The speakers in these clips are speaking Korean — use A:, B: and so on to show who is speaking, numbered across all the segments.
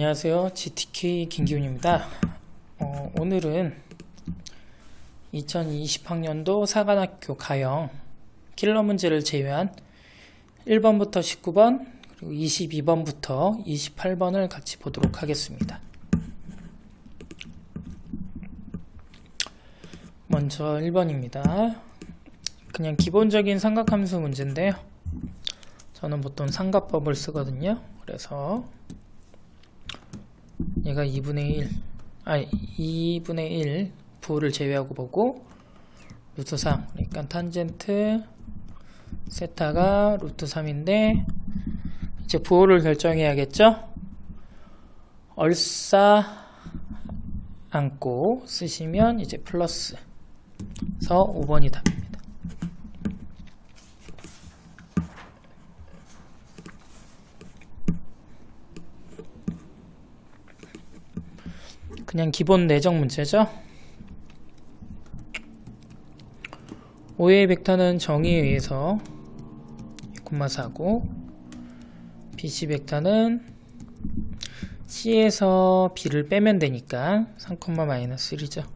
A: 안녕하세요. GTK 김기훈입니다. 오늘은 2020학년도 사관학교 가형 킬러 문제를 제외한 1번부터 19번 그리고 22번부터 28번을 같이 보도록 하겠습니다. 먼저 1번입니다. 그냥 기본적인 삼각함수 문제인데요. 저는 보통 삼각법을 쓰거든요. 그래서 얘가 2분의 1 부호를 제외하고 보고 루트 3, 그러니까 탄젠트 세타가 루트 3인데 이제 부호를 결정해야겠죠? 얼싸 안고 쓰시면 이제 플러스 서 5번이 답입니다. 그냥 기본 내적 문제죠. O의 벡터는 정의에 의해서 2,4고 BC 벡터는 C에서 B를 빼면 되니까 3,-1죠.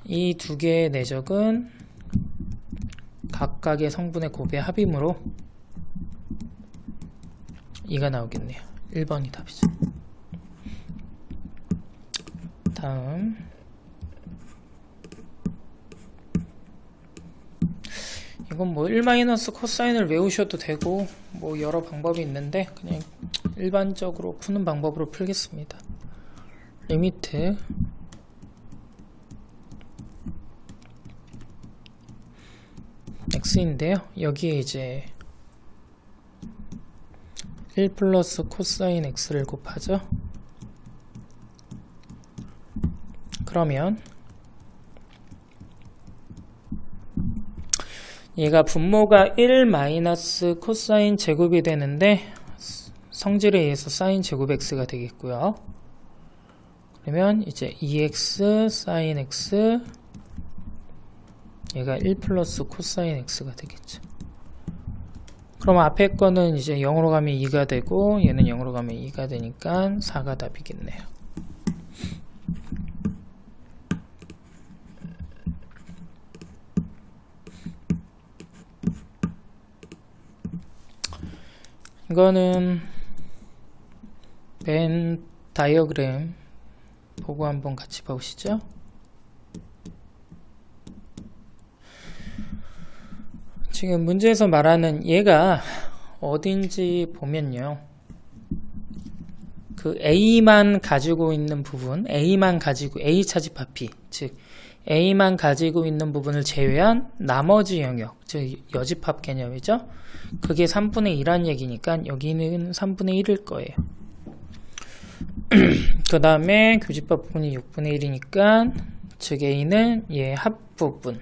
A: 이 두 개의 내적은 각각의 성분의 곱의 합이므로 2가 나오겠네요. 1번이 답이죠. 다음 이건 뭐 1- 코사인을 외우셔도 되고 뭐 여러 방법이 있는데 그냥 일반적으로 푸는 방법으로 풀겠습니다. 리미트 x인데요. 여기에 이제 1 플러스 코사인 x를 곱하죠. 그러면 얘가 분모가 1 마이너스 코사인 제곱이 되는데 성질에 의해서 사인 제곱 x가 되겠고요. 그러면 이제 2x 사인 x 얘가 1 플러스 코사인 x가 되겠죠. 그럼 앞에 거는 이제 0으로 가면 2가 되고 얘는 0으로 가면 2가 되니까 4가 답이겠네요. 이거는 벤 다이어그램 보고 한번 같이 보시죠. 지금 문제에서 말하는 얘가 어딘지 보면요. 그 A만 가지고 있는 부분, A만 가지고, A 차집합 P, 즉 A만 가지고 있는 부분을 제외한 나머지 영역, 즉 여집합 개념이죠. 그게 3분의 1이란 얘기니까 여기는 3분의 1일 거예요. 그 다음에 교집합 부분이 6분의 1이니까 즉 A는 얘 합부분이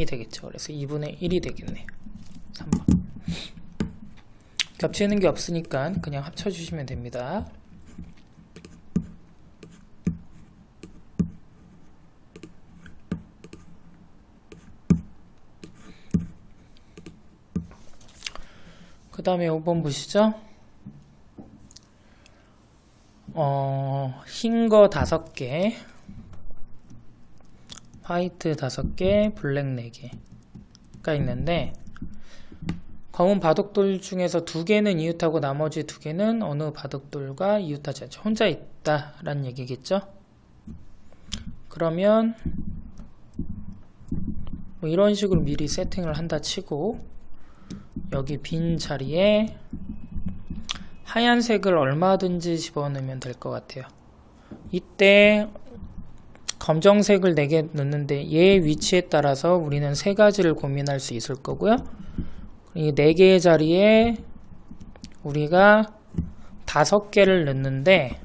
A: 되겠죠. 그래서 2분의 1이 되겠네요. 3번. 겹치는 게 없으니까 그냥 합쳐주시면 됩니다. 그 다음에 5번 보시죠. 흰 거 5개, 화이트 5개, 블랙 4개가 있는데 검은 바둑돌 중에서 2개는 이웃하고 나머지 2개는 어느 바둑돌과 이웃하지 않죠. 혼자 있다라는 얘기겠죠. 그러면 뭐 이런 식으로 미리 세팅을 한다 치고 여기 빈 자리에 하얀색을 얼마든지 집어넣으면 될 것 같아요. 이때 검정색을 4개 넣는데 얘 위치에 따라서 우리는 3가지를 고민할 수 있을 거고요. 이 4개의 자리에 우리가 5개를 넣는데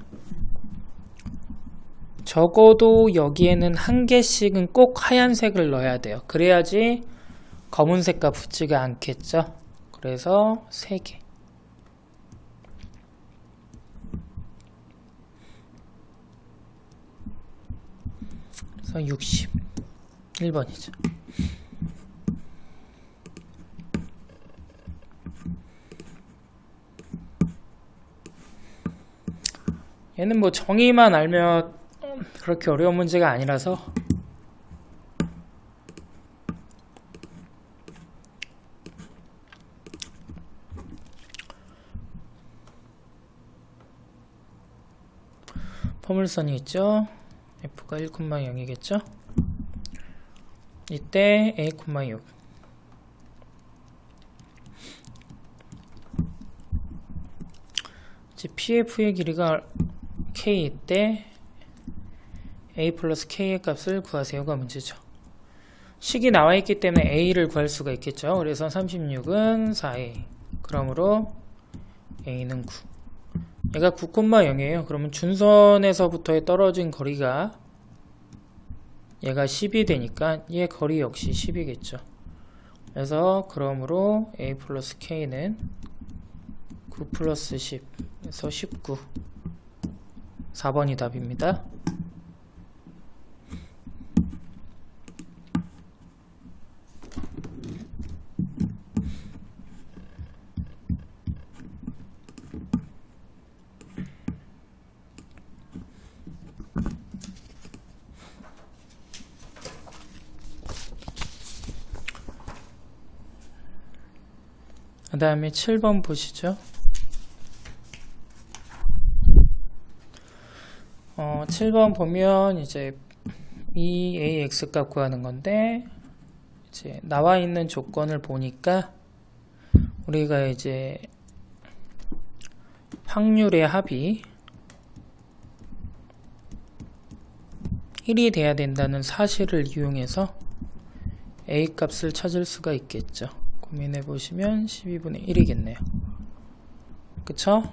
A: 적어도 여기에는 1개씩은 꼭 하얀색을 넣어야 돼요. 그래야지 검은색과 붙지가 않겠죠. 그래서 3개. 그래서 61번이죠. 얘는 뭐 정의만 알면 그렇게 어려운 문제가 아니라서 포물선이 있죠. f가 1,0이겠죠. 이때 a, 6 pf의 길이가 k 때 a 플러스 k의 값을 구하세요가 문제죠. 식이 나와있기 때문에 a를 구할 수가 있겠죠. 그래서 36은 4a, 그러므로 a는 9. 얘가 9,0이에요. 그러면 준선에서부터의 떨어진 거리가 얘가 10이 되니까 얘 거리 역시 10이겠죠. 그래서 그러므로 a 플러스 k는 9 플러스 10, 그래서 19. 4번이 답입니다. 그 다음에 7번 보시죠. 7번 보면 이제 이 ax 값 구하는 건데, 이제 나와 있는 조건을 보니까 우리가 이제 확률의 합이 1이 돼야 된다는 사실을 이용해서 a 값을 찾을 수가 있겠죠. 고민해 보시면 12분의 1이겠네요. 그쵸?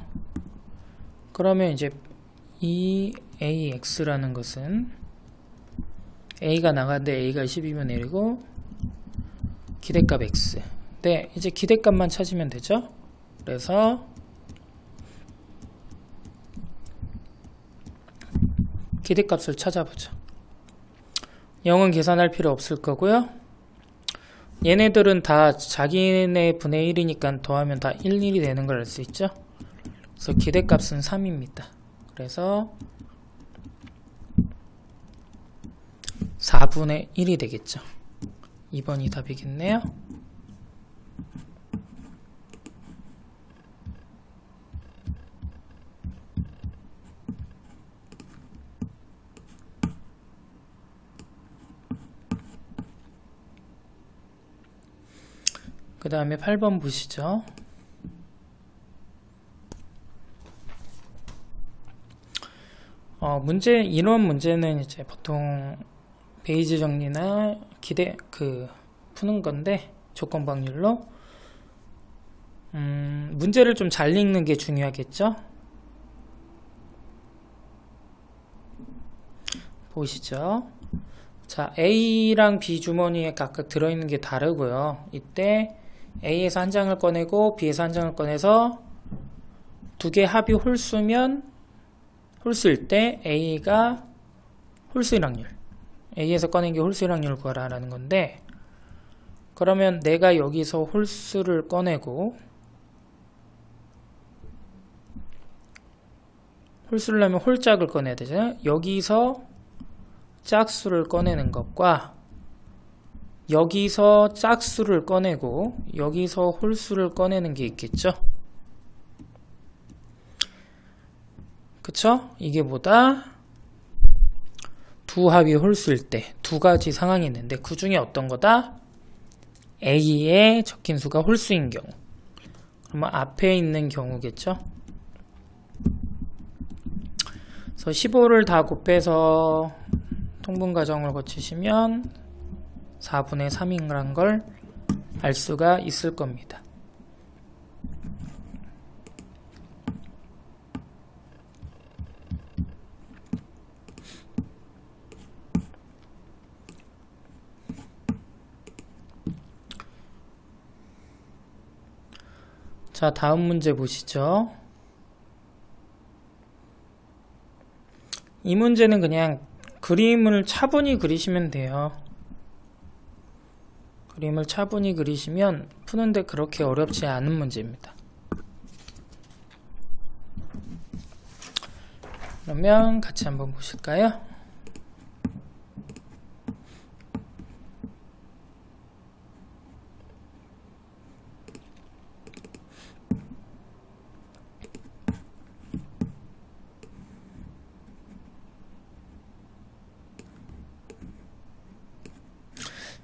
A: 그러면 이제 이 ax라는 것은 a가 나가는데 a가 12면 1이고 기대값 x. 네, 이제 기대값만 찾으면 되죠. 그래서 기대값을 찾아보죠. 0은 계산할 필요 없을 거고요. 얘네들은 다 자기네 분의 1이니까 더하면 다 1, 1이 되는 걸 알 수 있죠. 그래서 기대값은 3입니다. 그래서 4분의 1이 되겠죠. 2번이 답이겠네요. 그 다음에 8번 보시죠. 인원 문제는 이제 보통 베이지 정리나 푸는 건데, 조건 확률로. 문제를 좀 잘 읽는 게 중요하겠죠? 보시죠. 자, A랑 B 주머니에 각각 들어있는 게 다르고요. 이때 A에서 한 장을 꺼내고 B에서 한 장을 꺼내서 두 개 합이 홀수일 때 A가 홀수일 확률, A에서 꺼낸 게 홀수일 확률을 구하라 라는 건데, 그러면 내가 여기서 홀수를 꺼내고, 홀수를 하면 홀짝을 꺼내야 되잖아요. 여기서 짝수를 꺼내는 것과 여기서 짝수를 꺼내고 여기서 홀수를 꺼내는 게 있겠죠. 그쵸? 이게 뭐다? 두 합이 홀수일 때 두 가지 상황이 있는데, 그 중에 어떤 거다? A에 적힌 수가 홀수인 경우. 그러면 앞에 있는 경우겠죠. 그래서 15를 다 곱해서 통분 과정을 거치시면 4분의 3인이란 걸 알 수가 있을 겁니다. 자, 다음 문제 보시죠. 이 문제는 그냥 그림을 차분히 그리시면 돼요. 그림을 차분히 그리시면 푸는데 그렇게 어렵지 않은 문제입니다. 그러면 같이 한번 보실까요?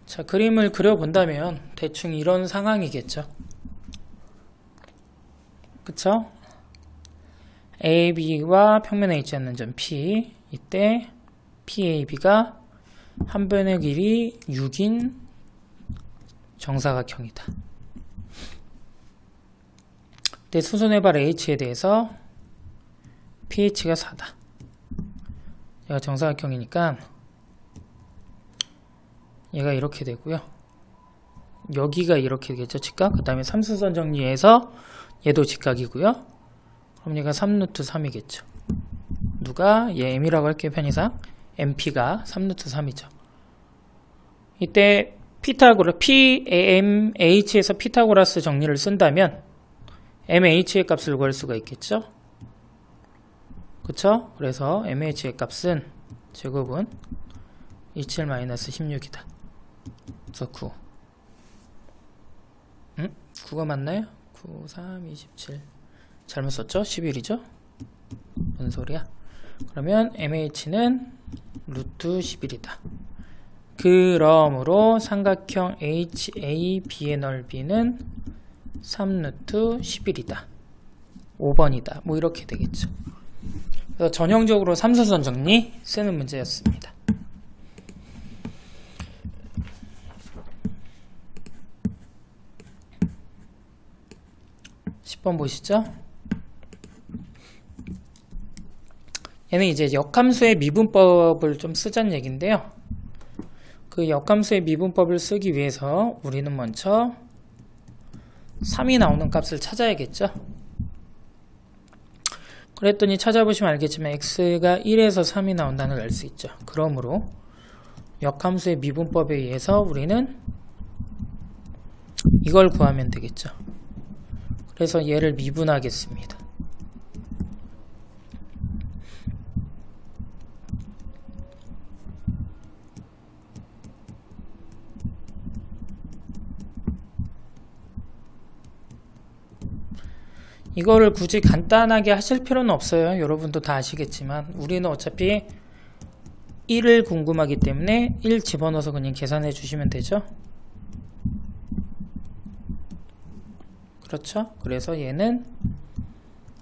A: 자, 그림을 그려본다면 대충 이런 상황이겠죠. 그쵸? AB와 평면에 있지 않는 점 P, 이때 PAB가 한 변의 길이 6인 정사각형이다. 이때 수선해발 H에 대해서 pH가 4다. 얘가 정사각형이니까 얘가 이렇게 되고요. 여기가 이렇게 되겠죠, 직각. 그 다음에 3수선 정리해서 얘도 직각이고요. 그럼 얘가 3루트 3이겠죠. 누가? 얘 M이라고 할게요, 편의상. MP가 3루트 3이죠. 이때 PMH에서 피타고라스 정리를 쓴다면 MH의 값을 구할 수가 있겠죠. 그쵸? 그래서 MH의 값은 제곱은 27-16이다. 그래서 9. 9가 맞나요? 9, 3, 27. 잘못 썼죠? 11이죠? 뭔 소리야? 그러면 MH는 루트 11이다. 그러므로 삼각형 HAB의 넓이는 3루트 11이다. 5번이다. 뭐 이렇게 되겠죠. 그래서 전형적으로 3수선 정리 쓰는 문제였습니다. 10번 보시죠. 얘는 이제 역함수의 미분법을 좀 쓰자는 얘기인데요. 그 역함수의 미분법을 쓰기 위해서 우리는 먼저 3이 나오는 값을 찾아야겠죠. 그랬더니 찾아보시면 알겠지만 x가 1에서 3이 나온다는 걸 알 수 있죠. 그러므로 역함수의 미분법에 의해서 우리는 이걸 구하면 되겠죠. 그래서 얘를 미분하겠습니다. 이거를 굳이 간단하게 하실 필요는 없어요. 여러분도 다 아시겠지만 우리는 어차피 1을 궁금하기 때문에 1 집어넣어서 그냥 계산해 주시면 되죠. 그렇죠? 그래서 얘는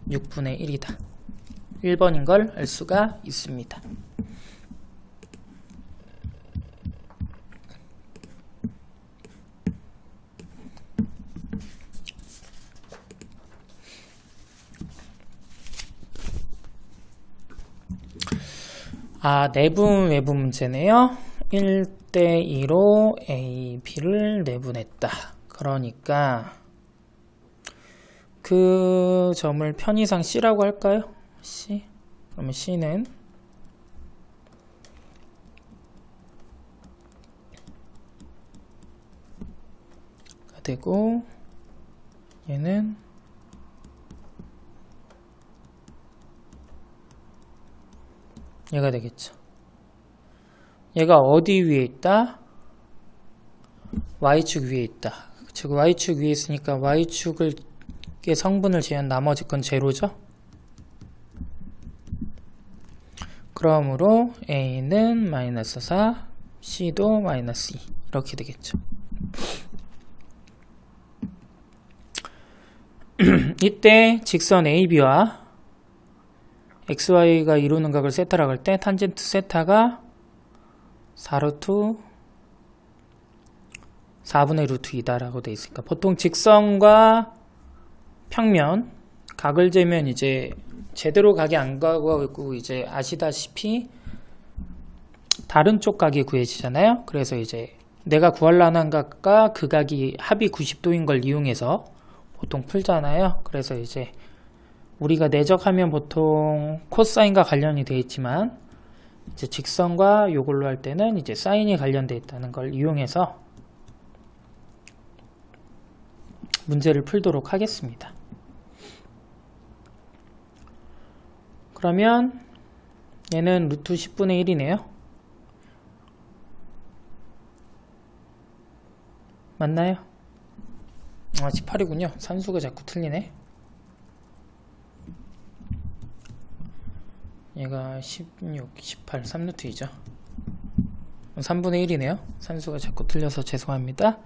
A: 6분의 1이다. 1번인 걸 알 수가 있습니다. 내분 외부 문제네요. 1대2로 A, B를 내분했다. 그러니까 그 점을 편의상 C라고 할까요? C. 그러면 C는 되고 얘는 얘가 되겠죠. 얘가 어디 위에 있다? Y축 위에 있다. 즉 Y축 위에 있으니까 Y축의 성분을 제한 나머지 건 제로죠. 그러므로 A는 마이너스 4, C도 마이너스 2 이렇게 되겠죠. 이때 직선 AB와 XY가 이루는 각을 세타라고 할 때 탄젠트 세타가 4분의 루트 2다 라고 되어 있으니까 보통 직선과 평면 각을 재면 이제 제대로 각이 안 가고 이제 아시다시피 다른 쪽 각이 구해지잖아요. 그래서 이제 내가 구하려는 각과 그 각이 합이 90도인 걸 이용해서 보통 풀잖아요. 그래서 이제 우리가 내적하면 보통 코사인과 관련이 되어 있지만 이제 직선과 요걸로 할 때는 이제 사인이 관련되어 있다는 걸 이용해서 문제를 풀도록 하겠습니다. 그러면 얘는 루트 10분의 1이네요. 맞나요? 18이군요. 산수가 자꾸 틀리네. 얘가 16, 18, 3루트이죠. 3분의 1이네요. 산수가 자꾸 틀려서 죄송합니다.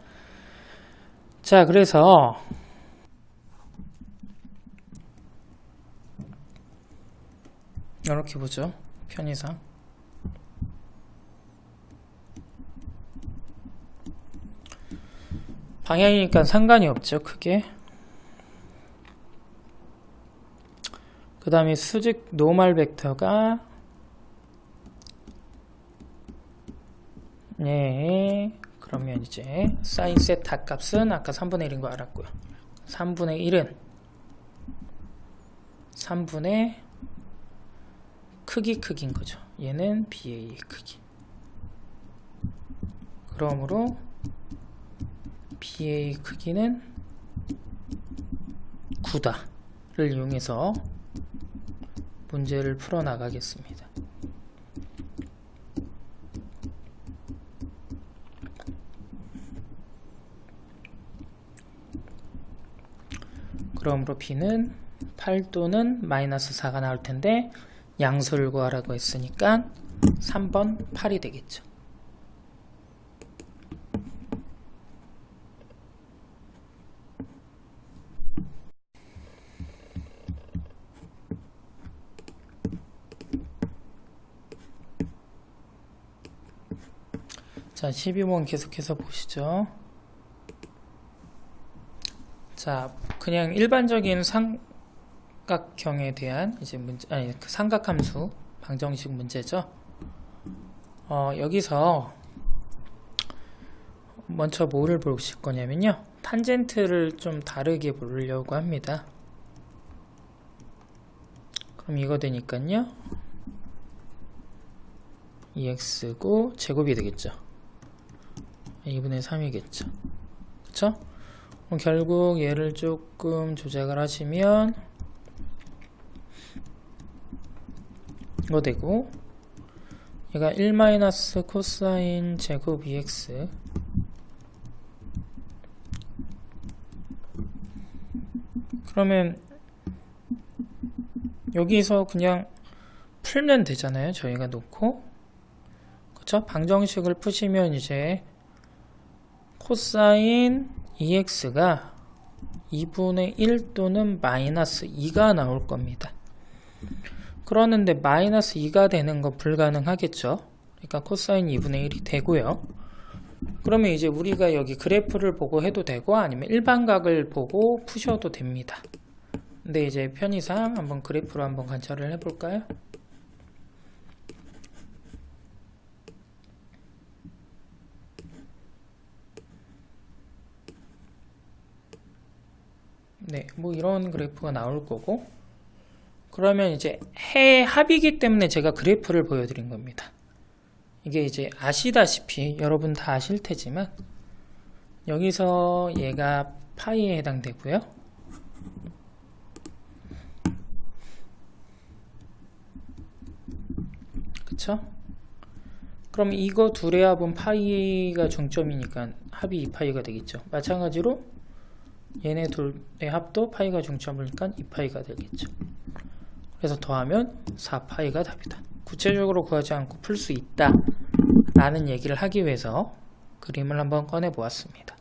A: 자, 그래서 이렇게 보죠. 편의상. 방향이니까 상관이 없죠. 크게. 그 다음에 수직 노멀 벡터가 네, 그러면 이제 사인 세타 값은 아까 3분의 1인 거 알았고요. 3분의 1은 3분의 크기인 거죠. 얘는 BA의 크기. 그러므로 BA 크기는 9다를 이용해서 문제를 풀어 나가겠습니다. 그러므로 B는 8 또는 마이너스 4가 나올 텐데 양수를 구하라고 했으니까 3번 8이 되겠죠. 자, 12번 계속해서 보시죠. 자, 그냥 일반적인 삼각형에 대한 이제 문제, 아니, 그 삼각함수 방정식 문제죠. 여기서 먼저 뭐를 보실 거냐면요. 탄젠트를 좀 다르게 보려고 합니다. 그럼 이거 되니까요. 2x고 제곱이 되겠죠. 2분의 3이겠죠. 그쵸? 그럼 결국 얘를 조금 조작을 하시면 이거 되고 얘가 1 코사인 제곱 2x 그러면 여기서 그냥 풀면 되잖아요. 저희가 놓고 그쵸? 방정식을 푸시면 이제 코사인 2x가 2분의 1 또는 마이너스 2가 나올 겁니다. 그러는데 마이너스 2가 되는 거 불가능하겠죠. 그러니까 코사인 2분의 1이 되고요. 그러면 이제 우리가 여기 그래프를 보고 해도 되고 아니면 일반각을 보고 푸셔도 됩니다. 근데 이제 편의상 한번 그래프로 한번 관찰을 해볼까요? 네, 뭐 이런 그래프가 나올 거고 그러면 이제 해 합이기 때문에 제가 그래프를 보여드린 겁니다. 이게 이제 아시다시피 여러분 다 아실 테지만 여기서 얘가 파이에 해당되고요. 그쵸? 그럼 이거 둘의 합은 파이가 중점이니까 합이 2파이가 되겠죠. 마찬가지로 얘네 둘의 합도 파이가 중점이니까 2파이가 되겠죠. 그래서 더하면 4파이가 답이다. 구체적으로 구하지 않고 풀 수 있다 라는 얘기를 하기 위해서 그림을 한번 꺼내 보았습니다.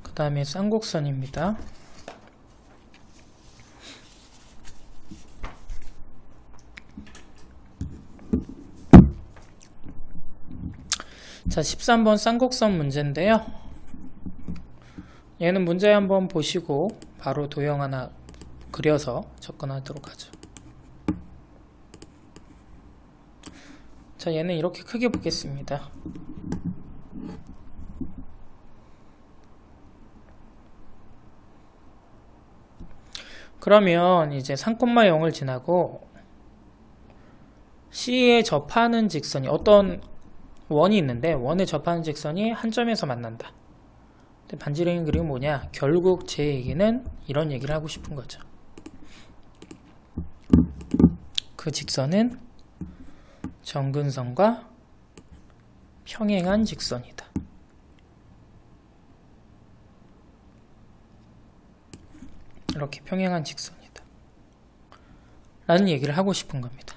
A: 그 다음에 쌍곡선입니다. 자, 13번 쌍곡선 문제인데요. 얘는 문제 한번 보시고 바로 도형 하나 그려서 접근하도록 하죠. 자, 얘는 이렇게 크게 보겠습니다. 그러면 이제 3,0을 지나고 C에 접하는 직선이 어떤 원이 있는데 원에 접하는 직선이 한 점에서 만난다. 근데 반지름인 그림은 뭐냐? 결국 제 얘기는 이런 얘기를 하고 싶은 거죠. 그 직선은 정근선과 평행한 직선이다. 이렇게 평행한 직선이다. 라는 얘기를 하고 싶은 겁니다.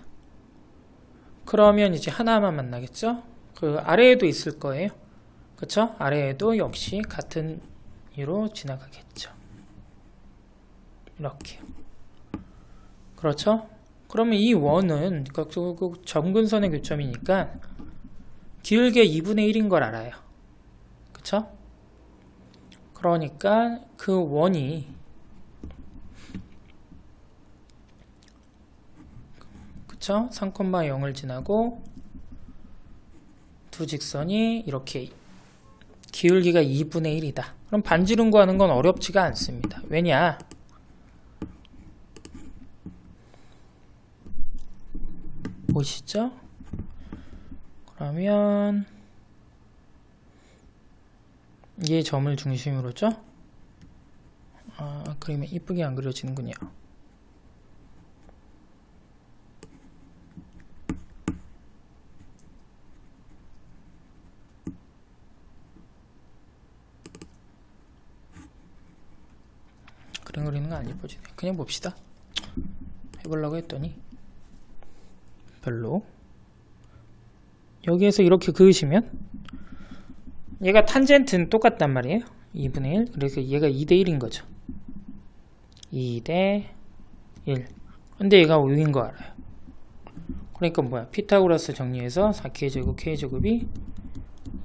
A: 그러면 이제 하나만 만나겠죠? 그 아래에도 있을 거예요. 그쵸? 아래에도 역시 같은 위로 지나가겠죠. 이렇게요. 그렇죠? 그러면 이 원은 그 점근선의 교점이니까 길게 2분의 1인 걸 알아요. 그쵸? 그러니까 그 원이 그쵸? 3,0을 지나고 두 직선이 이렇게 기울기가 2분의 1이다. 그럼 반지름 구하는 건 어렵지가 않습니다. 왜냐? 보시죠? 그러면 얘 점을 중심으로죠? 그림이 이쁘게 안 그려지는군요. 그림 그리는 거 안 예뻐지네. 그냥 봅시다. 해보려고 했더니 별로. 여기에서 이렇게 그으시면 얘가 탄젠트는 똑같단 말이에요. 2분의 1. 그래서 얘가 2대 1인 거죠. 2대 1. 근데 얘가 5인 거 알아요. 그러니까 뭐야? 피타고라스 정리해서 4k제곱 k제곱이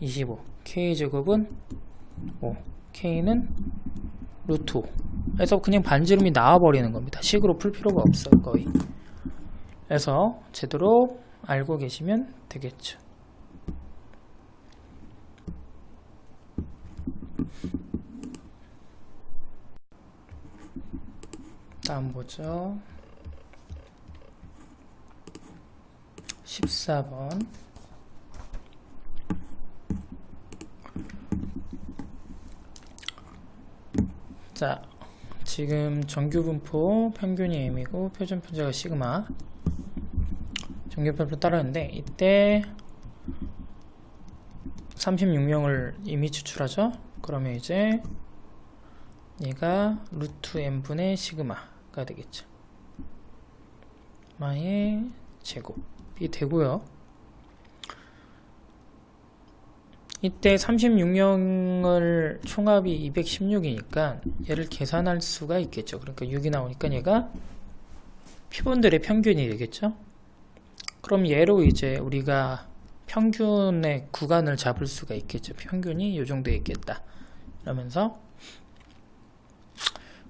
A: 25. k제곱은 5. k는 루트 5. 그래서 그냥 반지름이 나와버리는 겁니다. 식으로 풀 필요가 없어요. 거의. 그래서 제대로 알고 계시면 되겠죠. 다음 보죠. 14번. 자, 지금 정규분포 평균이 m이고 표준편차가 시그마. 정규분포 따르는데 이때 36명을 이미 추출하죠. 그러면 이제 얘가 루트 n분의 시그마가 되겠죠. 마의 제곱이 되고요. 이때 36명을 총합이 216이니까 얘를 계산할 수가 있겠죠. 그러니까 6이 나오니까 얘가 피분들의 평균이 되겠죠. 그럼 얘로 이제 우리가 평균의 구간을 잡을 수가 있겠죠. 평균이 이 정도 있겠다. 이러면서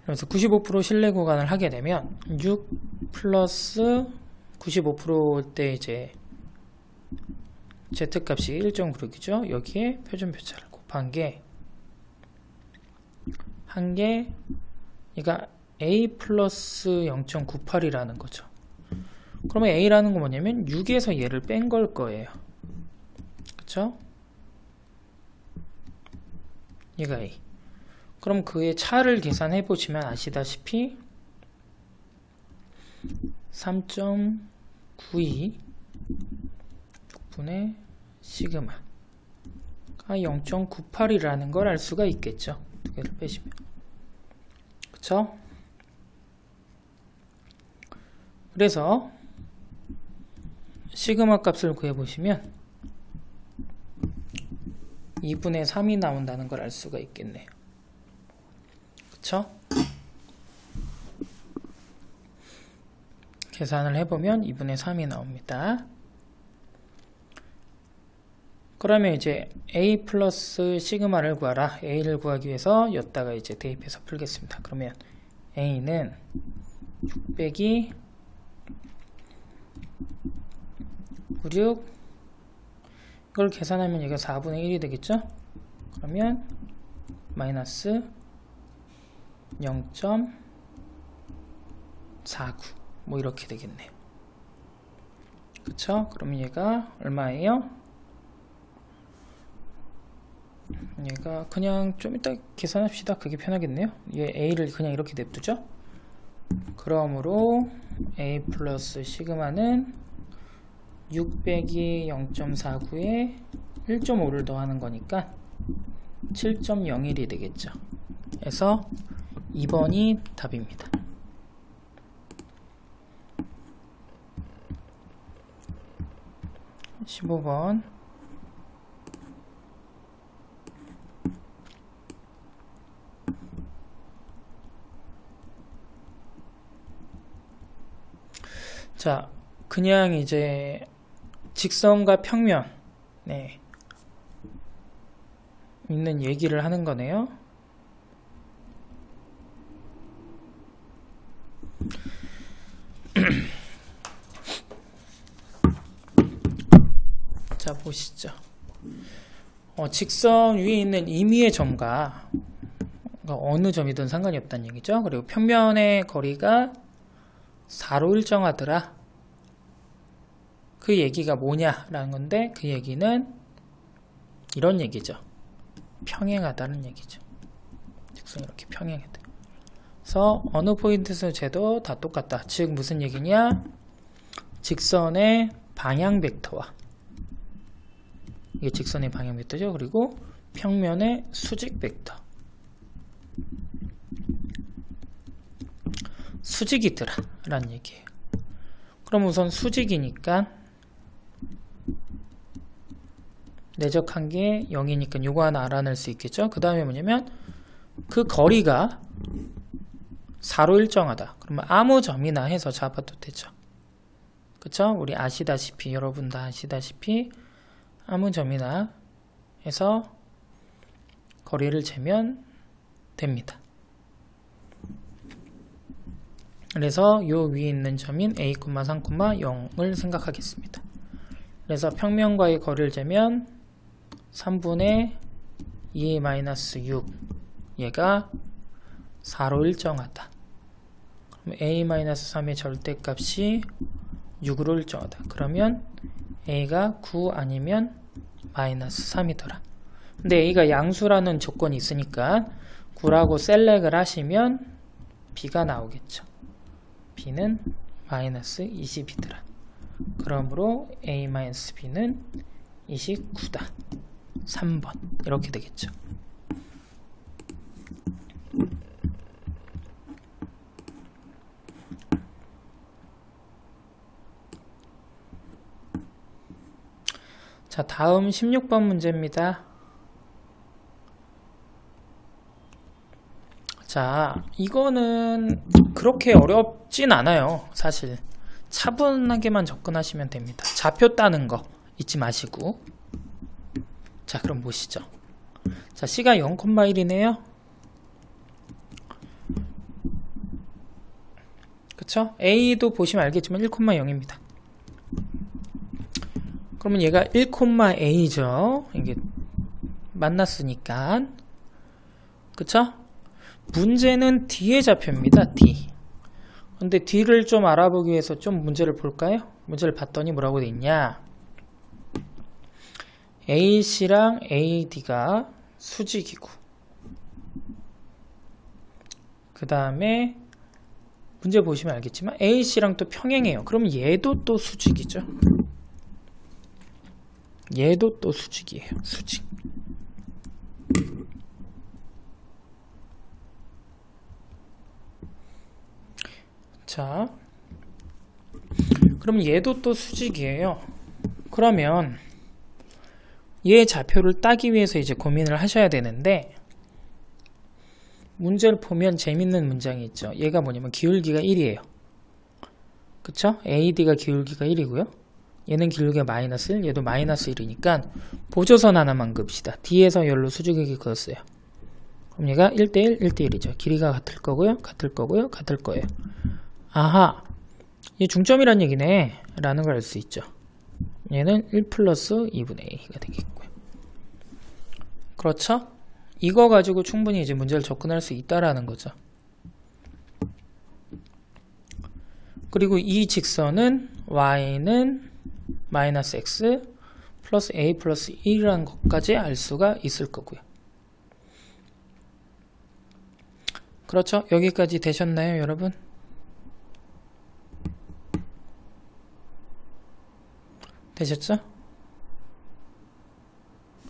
A: 95% 신뢰 구간을 하게 되면 6 플러스 95% 때 이제 Z값이 일정 그룹이죠. 여기에 표준표차를 곱한 게 한 게 얘가 A 플러스 0.98이라는 거죠. 그러면 A라는 건 뭐냐면 6에서 얘를 뺀 걸 거예요. 그쵸? 얘가 A. 그럼 그의 차를 계산해 보시면 아시다시피 3.92 6분의 시그마가 0.98이라는 걸 알 수가 있겠죠. 두 개를 빼시면. 그쵸? 그래서 시그마 값을 구해보시면 2분의 3이 나온다는 걸 알 수가 있겠네요. 그쵸? 계산을 해보면 2분의 3이 나옵니다. 그러면 이제 A 플러스 시그마를 구하라. A를 구하기 위해서 여기다가 이제 대입해서 풀겠습니다. 그러면 A는 6 빼기 96 이걸 계산하면 얘가 4분의 1이 되겠죠? 그러면 마이너스 49 뭐 이렇게 되겠네요. 그쵸? 그럼 얘가 얼마예요? 얘가 그냥 좀 이따 계산합시다. 그게 편하겠네요. 얘 A를 그냥 이렇게 냅두죠. 그러므로 A 플러스 시그마는 6 빼기 0.49에 1.5를 더하는 거니까 7.01이 되겠죠. 그래서 2번이 답입니다. 15번 자, 그냥 이제 직선과 평면 있는 얘기를 하는 거네요. 자, 보시죠. 직선 위에 있는 임의의 점과 어느 점이든 상관이 없다는 얘기죠. 그리고 평면의 거리가 4로 일정하더라. 그 얘기가 뭐냐라는 건데, 그 얘기는 이런 얘기죠. 평행하다는 얘기죠. 직선이 이렇게 평행하다. 그래서 어느 포인트에서 쟤도 다 똑같다. 즉 무슨 얘기냐? 직선의 방향 벡터와, 이게 직선의 방향 벡터죠. 그리고 평면의 수직 벡터, 수직이더라 라는 얘기예요. 그럼 우선 수직이니까 내적한 게 0이니까 요거 하나 알아낼 수 있겠죠. 그 다음에 뭐냐면 그 거리가 4로 일정하다. 그러면 아무 점이나 해서 잡아도 되죠. 그쵸? 우리 아시다시피, 여러분 다 아시다시피 아무 점이나 해서 거리를 재면 됩니다. 그래서 요 위에 있는 점인 a, 3, 0을 생각하겠습니다. 그래서 평면과의 거리를 재면 3분의 2a-6, 얘가 4로 일정하다. 그럼 a-3의 절대값이 6으로 일정하다. 그러면 a가 9 아니면 -3이더라. 근데 a가 양수라는 조건이 있으니까 9라고 셀렉을 하시면 b가 나오겠죠. b는 -20이더라. 그러므로 a-b는 29다. 3번 이렇게 되겠죠. 자, 다음 16번 문제입니다. 자, 이거는 그렇게 어렵진 않아요. 사실 차분하게만 접근하시면 됩니다. 좌표 따는 거 잊지 마시고. 자, 그럼 보시죠. 자, C가 0,1이네요. 그쵸? A도 보시면 알겠지만 1,0입니다. 그러면 얘가 1,A죠. 이게 만났으니까. 그쵸? 문제는 D의 좌표입니다. D. 근데 D를 좀 알아보기 위해서 좀 문제를 볼까요? 문제를 봤더니 뭐라고 돼 있냐? AC랑 AD가 수직이고, 그 다음에 문제 보시면 알겠지만 AC랑 또 평행해요. 그럼 얘도 또 수직이죠. 얘도 또 수직이에요. 수직. 자, 그럼 얘도 또 수직이에요. 그러면 얘 좌표를 따기 위해서 이제 고민을 하셔야 되는데, 문제를 보면 재밌는 문장이 있죠. 얘가 뭐냐면 기울기가 1이에요. 그쵸? AD가 기울기가 1이고요. 얘는 기울기가 -1, 얘도 -1이니까 보조선 하나만 그읍시다. D에서 열로 수직이게 그었어요. 그럼 얘가 1대1, 1대1이죠. 길이가 같을 거고요. 같을 거고요. 같을 거예요. 아하, 얘 중점이란 얘기네 라는 걸 알 수 있죠. 얘는 1 플러스 2분의 a가 되겠고요. 그렇죠? 이거 가지고 충분히 이제 문제를 접근할 수 있다라는 거죠. 그리고 이 직선은 y는 마이너스 x 플러스 a 플러스 1이라는 것까지 알 수가 있을 거고요. 그렇죠? 여기까지 되셨나요, 여러분? 되셨죠?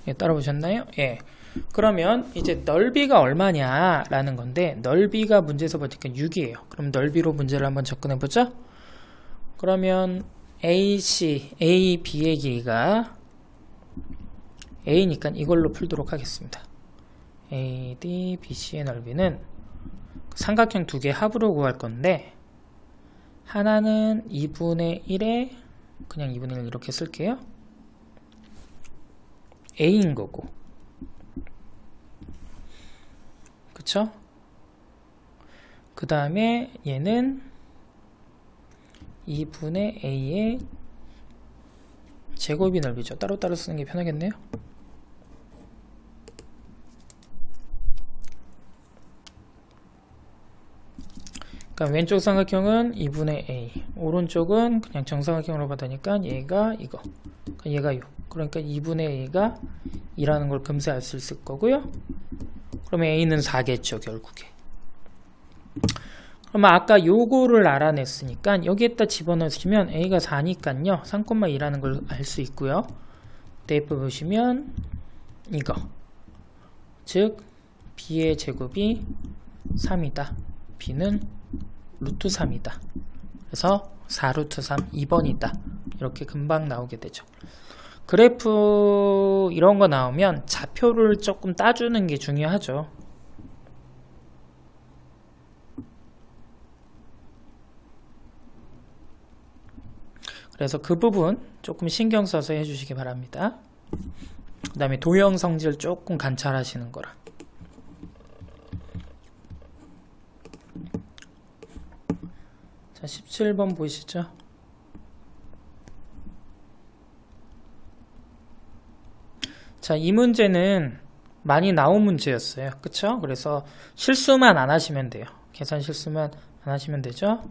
A: 예, 따라오셨나요? 예. 그러면 이제 넓이가 얼마냐 라는 건데, 넓이가 문제에서 보니까 6이에요. 그럼 넓이로 문제를 한번 접근해 보죠. 그러면 AC, A, B의 길이가 A니까 이걸로 풀도록 하겠습니다. AD, BC의 넓이는 삼각형 두 개 합으로 구할 건데, 하나는 2분의 1에 그냥 2분의 1 이렇게 쓸게요. A인 거고, 그쵸? 그 다음에 얘는 2분의 A의 제곱이 넓이죠. 따로따로 쓰는 게 편하겠네요. 그러니까 왼쪽 삼각형은 2분의 A, 오른쪽은 그냥 정삼각형으로 받으니까 얘가 이거, 그러니까 얘가 요. 그러니까 2분의 A가 2라는 걸 금세 알 수 있을 거고요. 그러면 A는 4겠죠, 결국에. 그러면 아까 요거를 알아냈으니까 여기에다 집어넣으시면 A가 4니까요 3,2라는 걸 알 수 있고요. 대입해 보시면 이거, 즉 B의 제곱이 3이다. B는 루트 3이다. 그래서 4루트 3 2번이다. 이렇게 금방 나오게 되죠. 그래프 이런 거 나오면 좌표를 조금 따주는 게 중요하죠. 그래서 그 부분 조금 신경 써서 해주시기 바랍니다. 그 다음에 도형 성질 조금 관찰하시는 거라. 자, 17번 보시죠. 자, 이 문제는 많이 나온 문제였어요. 그쵸? 그래서 실수만 안 하시면 돼요. 계산 실수만 안 하시면 되죠.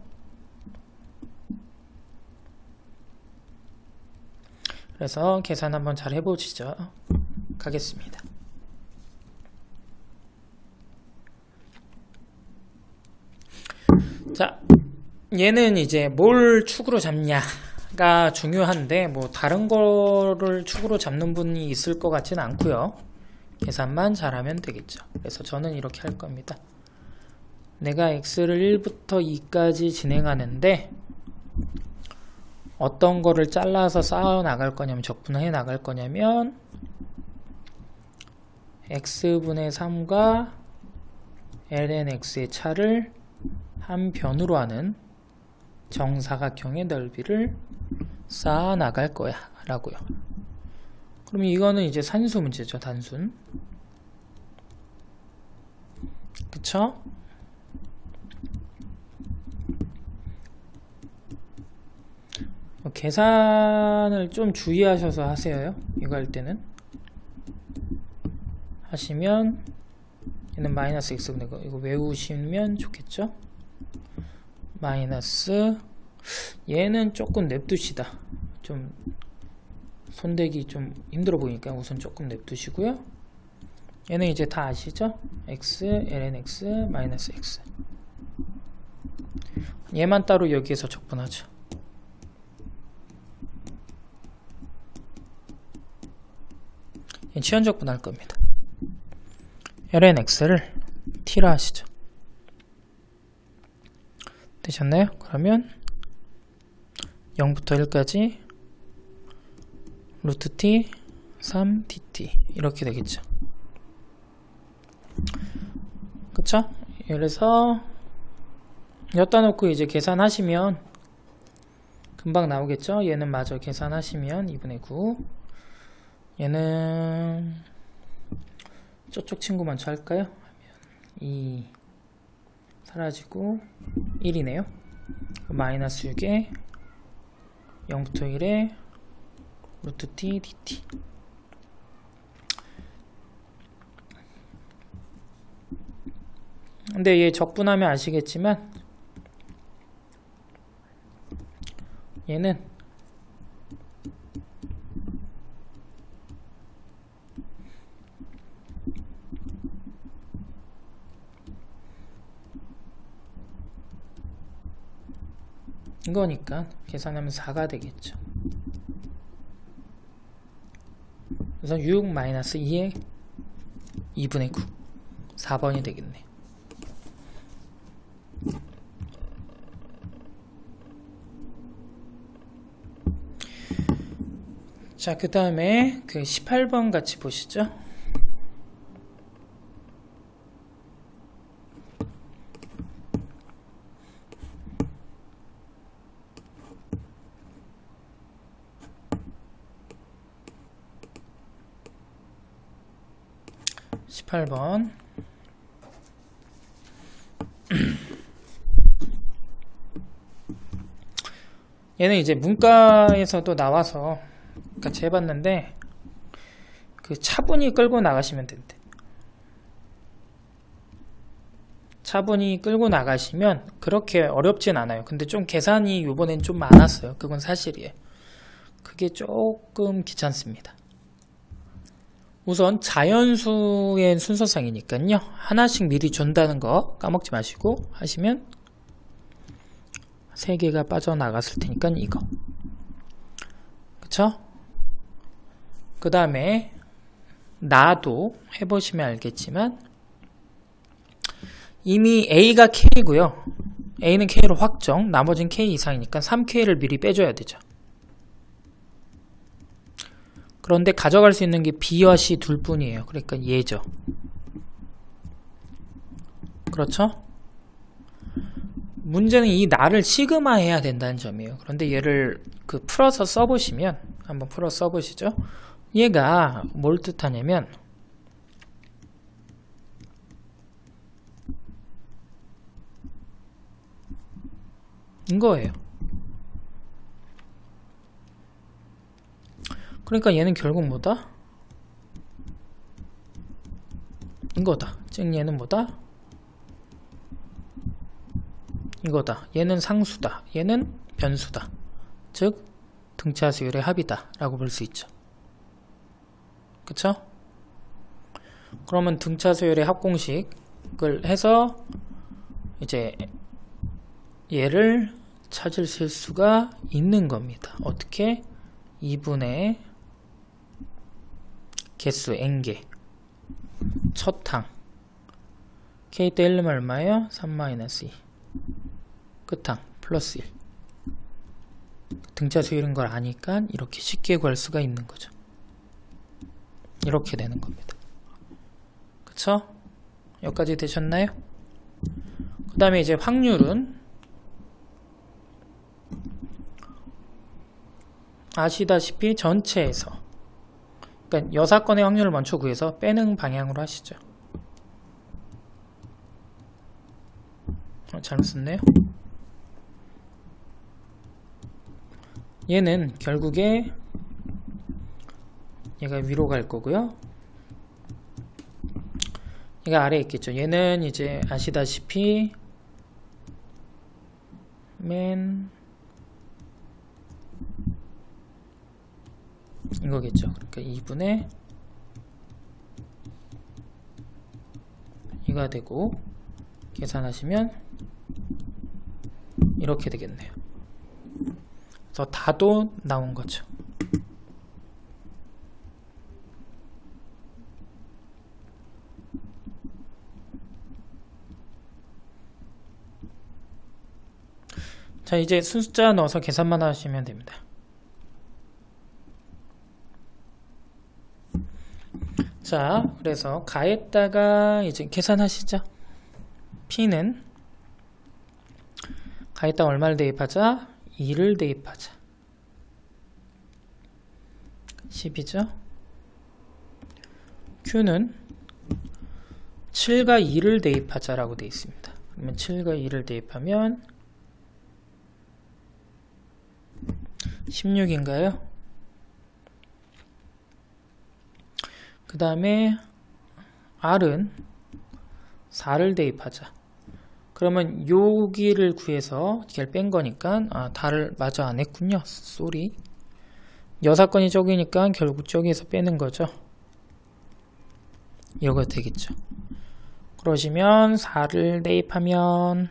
A: 그래서 계산 한번 잘 해보시죠. 가겠습니다. 자, 얘는 이제 뭘 축으로 잡냐가 중요한데, 뭐 다른 거를 축으로 잡는 분이 있을 것 같지는 않고요. 계산만 잘하면 되겠죠. 그래서 저는 이렇게 할 겁니다. 내가 x를 1부터 2까지 진행하는데 어떤 거를 잘라서 쌓아 나갈 거냐면, 적분해 나갈 거냐면 x분의 3과 ln x의 차를 한 변으로 하는 정사각형의 넓이를 쌓아 나갈 거야 라고요. 그러면 이거는 이제 산수 문제죠. 단순. 그쵸? 계산을 좀 주의하셔서 하세요. 이거 할 때는. 하시면 얘는 마이너스 x분의 이거 외우시면 좋겠죠. 마이너스, 얘는 조금 냅두시다. 좀 손대기 좀 힘들어 보이니까 우선 조금 냅두시고요. 얘는 이제 다 아시죠? x, ln x, 마이너스 x. 얘만 따로 여기에서 적분하죠. 얘는 치환 적분할 겁니다. ln x를 t라 하시죠. 되셨나요? 그러면 0부터 1까지 루트 t 3dt 이렇게 되겠죠. 그쵸? 그래서 여기다 놓고 이제 계산하시면 금방 나오겠죠? 얘는 마저 계산하시면 2분의 9, 얘는 저쪽 친구 먼저 할까요? 2 사라지고 1이네요. 마이너스 6에 0부터 1에 루트 t dt. 근데 얘 적분하면 아시겠지만 얘는 이거니까 계산하면 4가 되겠죠. 그래서 6 마이너스 2의 2분의 9 4번이 되겠네. 자, 그 다음에 그 18번 같이 보시죠. 얘는 이제 문과에서도 나와서 같이 해봤는데 그 차분히 끌고 나가시면 된대. 차분히 끌고 나가시면 그렇게 어렵진 않아요. 근데 좀 계산이 이번엔 좀 많았어요. 그건 사실이에요. 그게 조금 귀찮습니다. 우선 자연수의 순서상이니까요. 하나씩 미리 준다는 거 까먹지 마시고 하시면 3개가 빠져나갔을 테니까 이거. 그쵸? 그 다음에 나도 해보시면 알겠지만 이미 A가 K고요. A는 K로 확정, 나머지는 K 이상이니까 3K를 미리 빼줘야 되죠. 그런데 가져갈 수 있는 게 B와 C 둘 뿐이에요. 그러니까 얘죠. 그렇죠? 문제는 이 나를 시그마 해야 된다는 점이에요. 그런데 얘를 그 풀어서 써보시면, 한번 풀어 써보시죠. 얘가 뭘 뜻하냐면 이거예요. 그러니까 얘는 결국 뭐다? 이거다. 즉 얘는 뭐다? 이거다. 얘는 상수다. 얘는 변수다. 즉 등차 수열의 합이다 라고 볼 수 있죠. 그쵸? 그러면 등차 수열의 합공식을 해서 이제 얘를 찾으실 수가 있는 겁니다. 어떻게? 2분의 개수 n개 첫 항 k 때 1면 얼마예요? 3-2 끝항 플러스 1 등차 수열인 걸 아니까 이렇게 쉽게 구할 수가 있는 거죠. 이렇게 되는 겁니다. 그쵸? 여기까지 되셨나요? 그 다음에 이제 확률은 아시다시피 전체에서, 그러니까 여사건의 확률을 먼저 구해서 빼는 방향으로 하시죠. 잘못 썼네요. 얘는 결국에 얘가 위로 갈 거고요. 얘가 아래에 있겠죠. 얘는 이제 아시다시피 맨 이거겠죠. 그러니까 2분의 이가 되고 계산하시면 이렇게 되겠네요. 그래서 다도 나온 거죠. 자, 이제 숫자 넣어서 계산만 하시면 됩니다. 자, 그래서 가에다가 이제 계산하시죠. P는 가에다 얼마를 대입하자? 2를 대입하자. 10이죠. Q는 7과 2를 대입하자 라고 되어 있습니다. 그러면 7과 2를 대입하면 16인가요? 그 다음에 R은 4를 대입하자. 그러면 여기를 구해서 걔를 뺀 거니까 다를 마저 안 했군요. 쏘리. 여사건이 저기니까 결국 저기에서 빼는 거죠. 이거가 되겠죠. 그러시면 4를 대입하면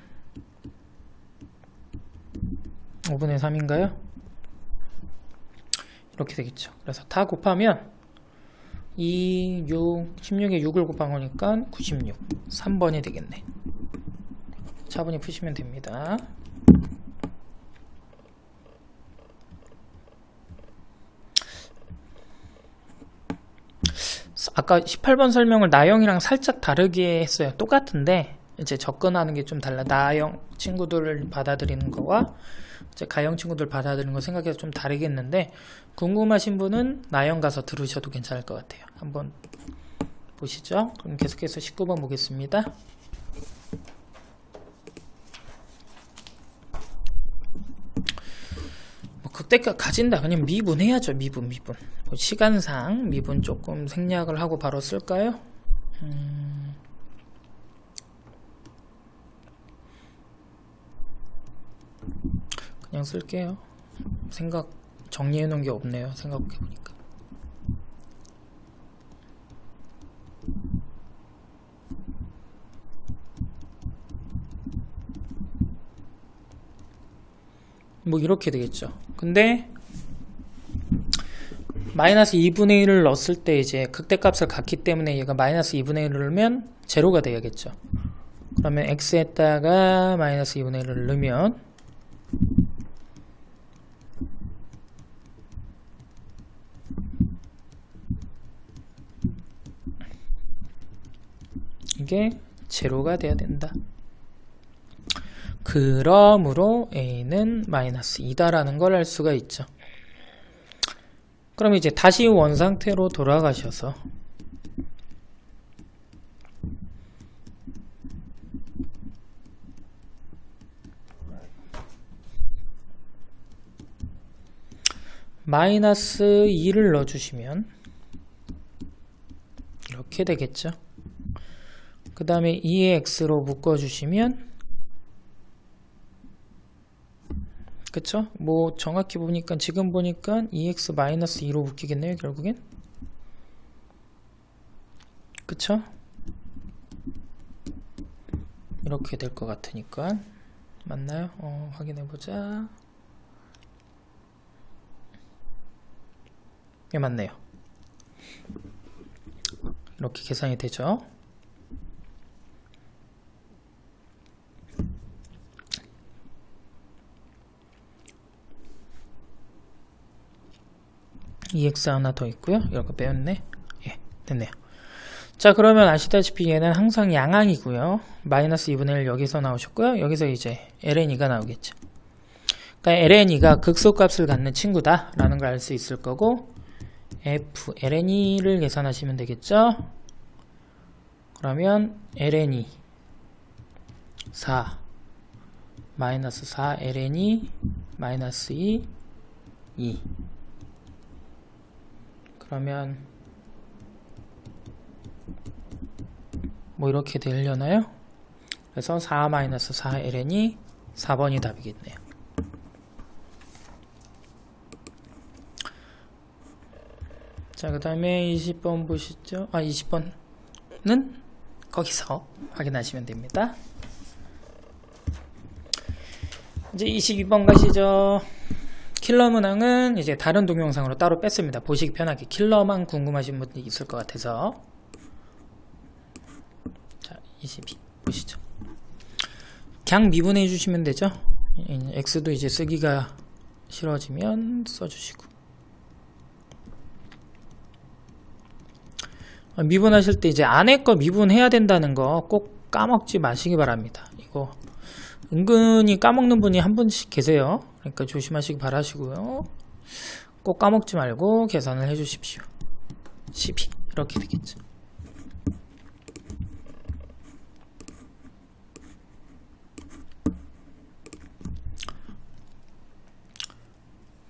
A: 5분의 3인가요? 이렇게 되겠죠. 그래서 다 곱하면 2, 6, 16에 6을 곱한 거니까 96. 3번이 되겠네. 차분히 푸시면 됩니다. 아까 18번 설명을 나형이랑 살짝 다르게 했어요. 똑같은데 이제 접근하는 게 좀 달라. 나형 친구들을 받아들이는 거와 이제 가형 친구들 받아들이는 거 생각해서 좀 다르겠는데, 궁금하신 분은 나형 가서 들으셔도 괜찮을 것 같아요. 한번 보시죠. 그럼 계속해서 19번 보겠습니다. 극대값 가진다. 그냥 미분해야죠. 미분. 시간상 미분 조금 생략을 하고 바로 쓸까요? 그냥 쓸게요. 생각 정리해 놓은 게 없네요. 생각해 보니까. 뭐 이렇게 되겠죠. 근데 마이너스 2분의 1을 넣었을 때 이제 극대값을 갖기 때문에 얘가 마이너스 2분의 1을 넣으면 제로가 돼야겠죠. 그러면 x에다가 마이너스 2분의 1을 넣으면 이게 제로가 돼야 된다. 그러므로 a는 마이너스 2다라는 걸 알 수가 있죠. 그럼 이제 다시 원상태로 돌아가셔서 마이너스 2를 넣어주시면 이렇게 되겠죠. 그 다음에 2의 x로 묶어주시면, 그쵸? 뭐 정확히 보니까 지금 보니까 2x 마이너스 2로 묶이겠네요. 결국엔. 그쵸? 이렇게 될 것 같으니까. 맞나요? 확인해보자. 예, 맞네요. 이렇게 계산이 되죠. EX 하나 더 있고요. 이렇게 빼었네. 예, 됐네요. 자, 그러면 아시다시피 얘는 항상 양항이고요. 마이너스 2분의 1 여기서 나오셨고요. 여기서 이제 ln이가 나오겠죠. 그러니까 ln이가 극소값을 갖는 친구다 라는 걸 알 수 있을 거고, f ln을 계산하시면 되겠죠. 그러면 ln이 4 마이너스 4 ln이 마이너스 2 그러면 뭐 이렇게 되려나요? 그래서 4 마이너스 4 ln이 4번이 답이겠네요. 자, 그 다음에 20번 보시죠. 20번은 거기서 확인하시면 됩니다. 이제 22번 가시죠. 킬러 문항은 이제 다른 동영상으로 따로 뺐습니다. 보시기 편하게. 킬러만 궁금하신 분들이 있을 것 같아서. 자, 22 보시죠. 그냥 미분해 주시면 되죠. x도 이제 쓰기가 싫어지면 써주시고. 미분하실 때 이제 안에 거 미분해야 된다는 거 꼭 까먹지 마시기 바랍니다. 이거 은근히 까먹는 분이 한 분씩 계세요. 그러니까 조심하시기 바라시고요. 꼭 까먹지 말고 계산을 해 주십시오. 12 이렇게 되겠죠.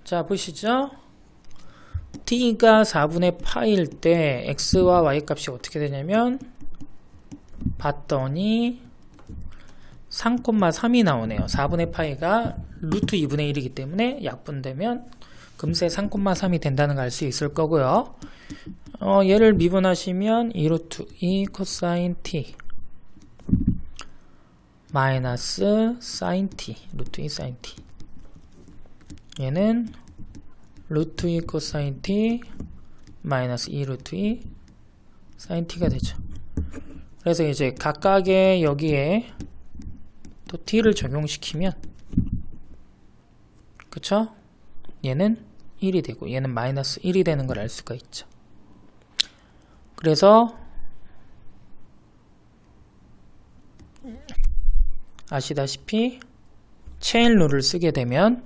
A: 자, 보시죠. t가 4분의 파일 때 x와 y 값이 어떻게 되냐면, 봤더니 3,3이 나오네요. 4분의 파이가 루트 2분의 1이기 때문에 약분되면 금세 3,3이 된다는 걸 알 수 있을 거고요. 얘를 미분하시면 2루트 2 코사인 t 마이너스 사인 t, 루트 2 사인 t. 얘는 루트 2 코사인 t 마이너스 2 루트 2 사인 t가 되죠. 그래서 이제 각각의 여기에 또 t를 적용시키면, 그쵸? 얘는 1이 되고 얘는 마이너스 1이 되는 걸 알 수가 있죠. 그래서 아시다시피 체인 룰을 쓰게 되면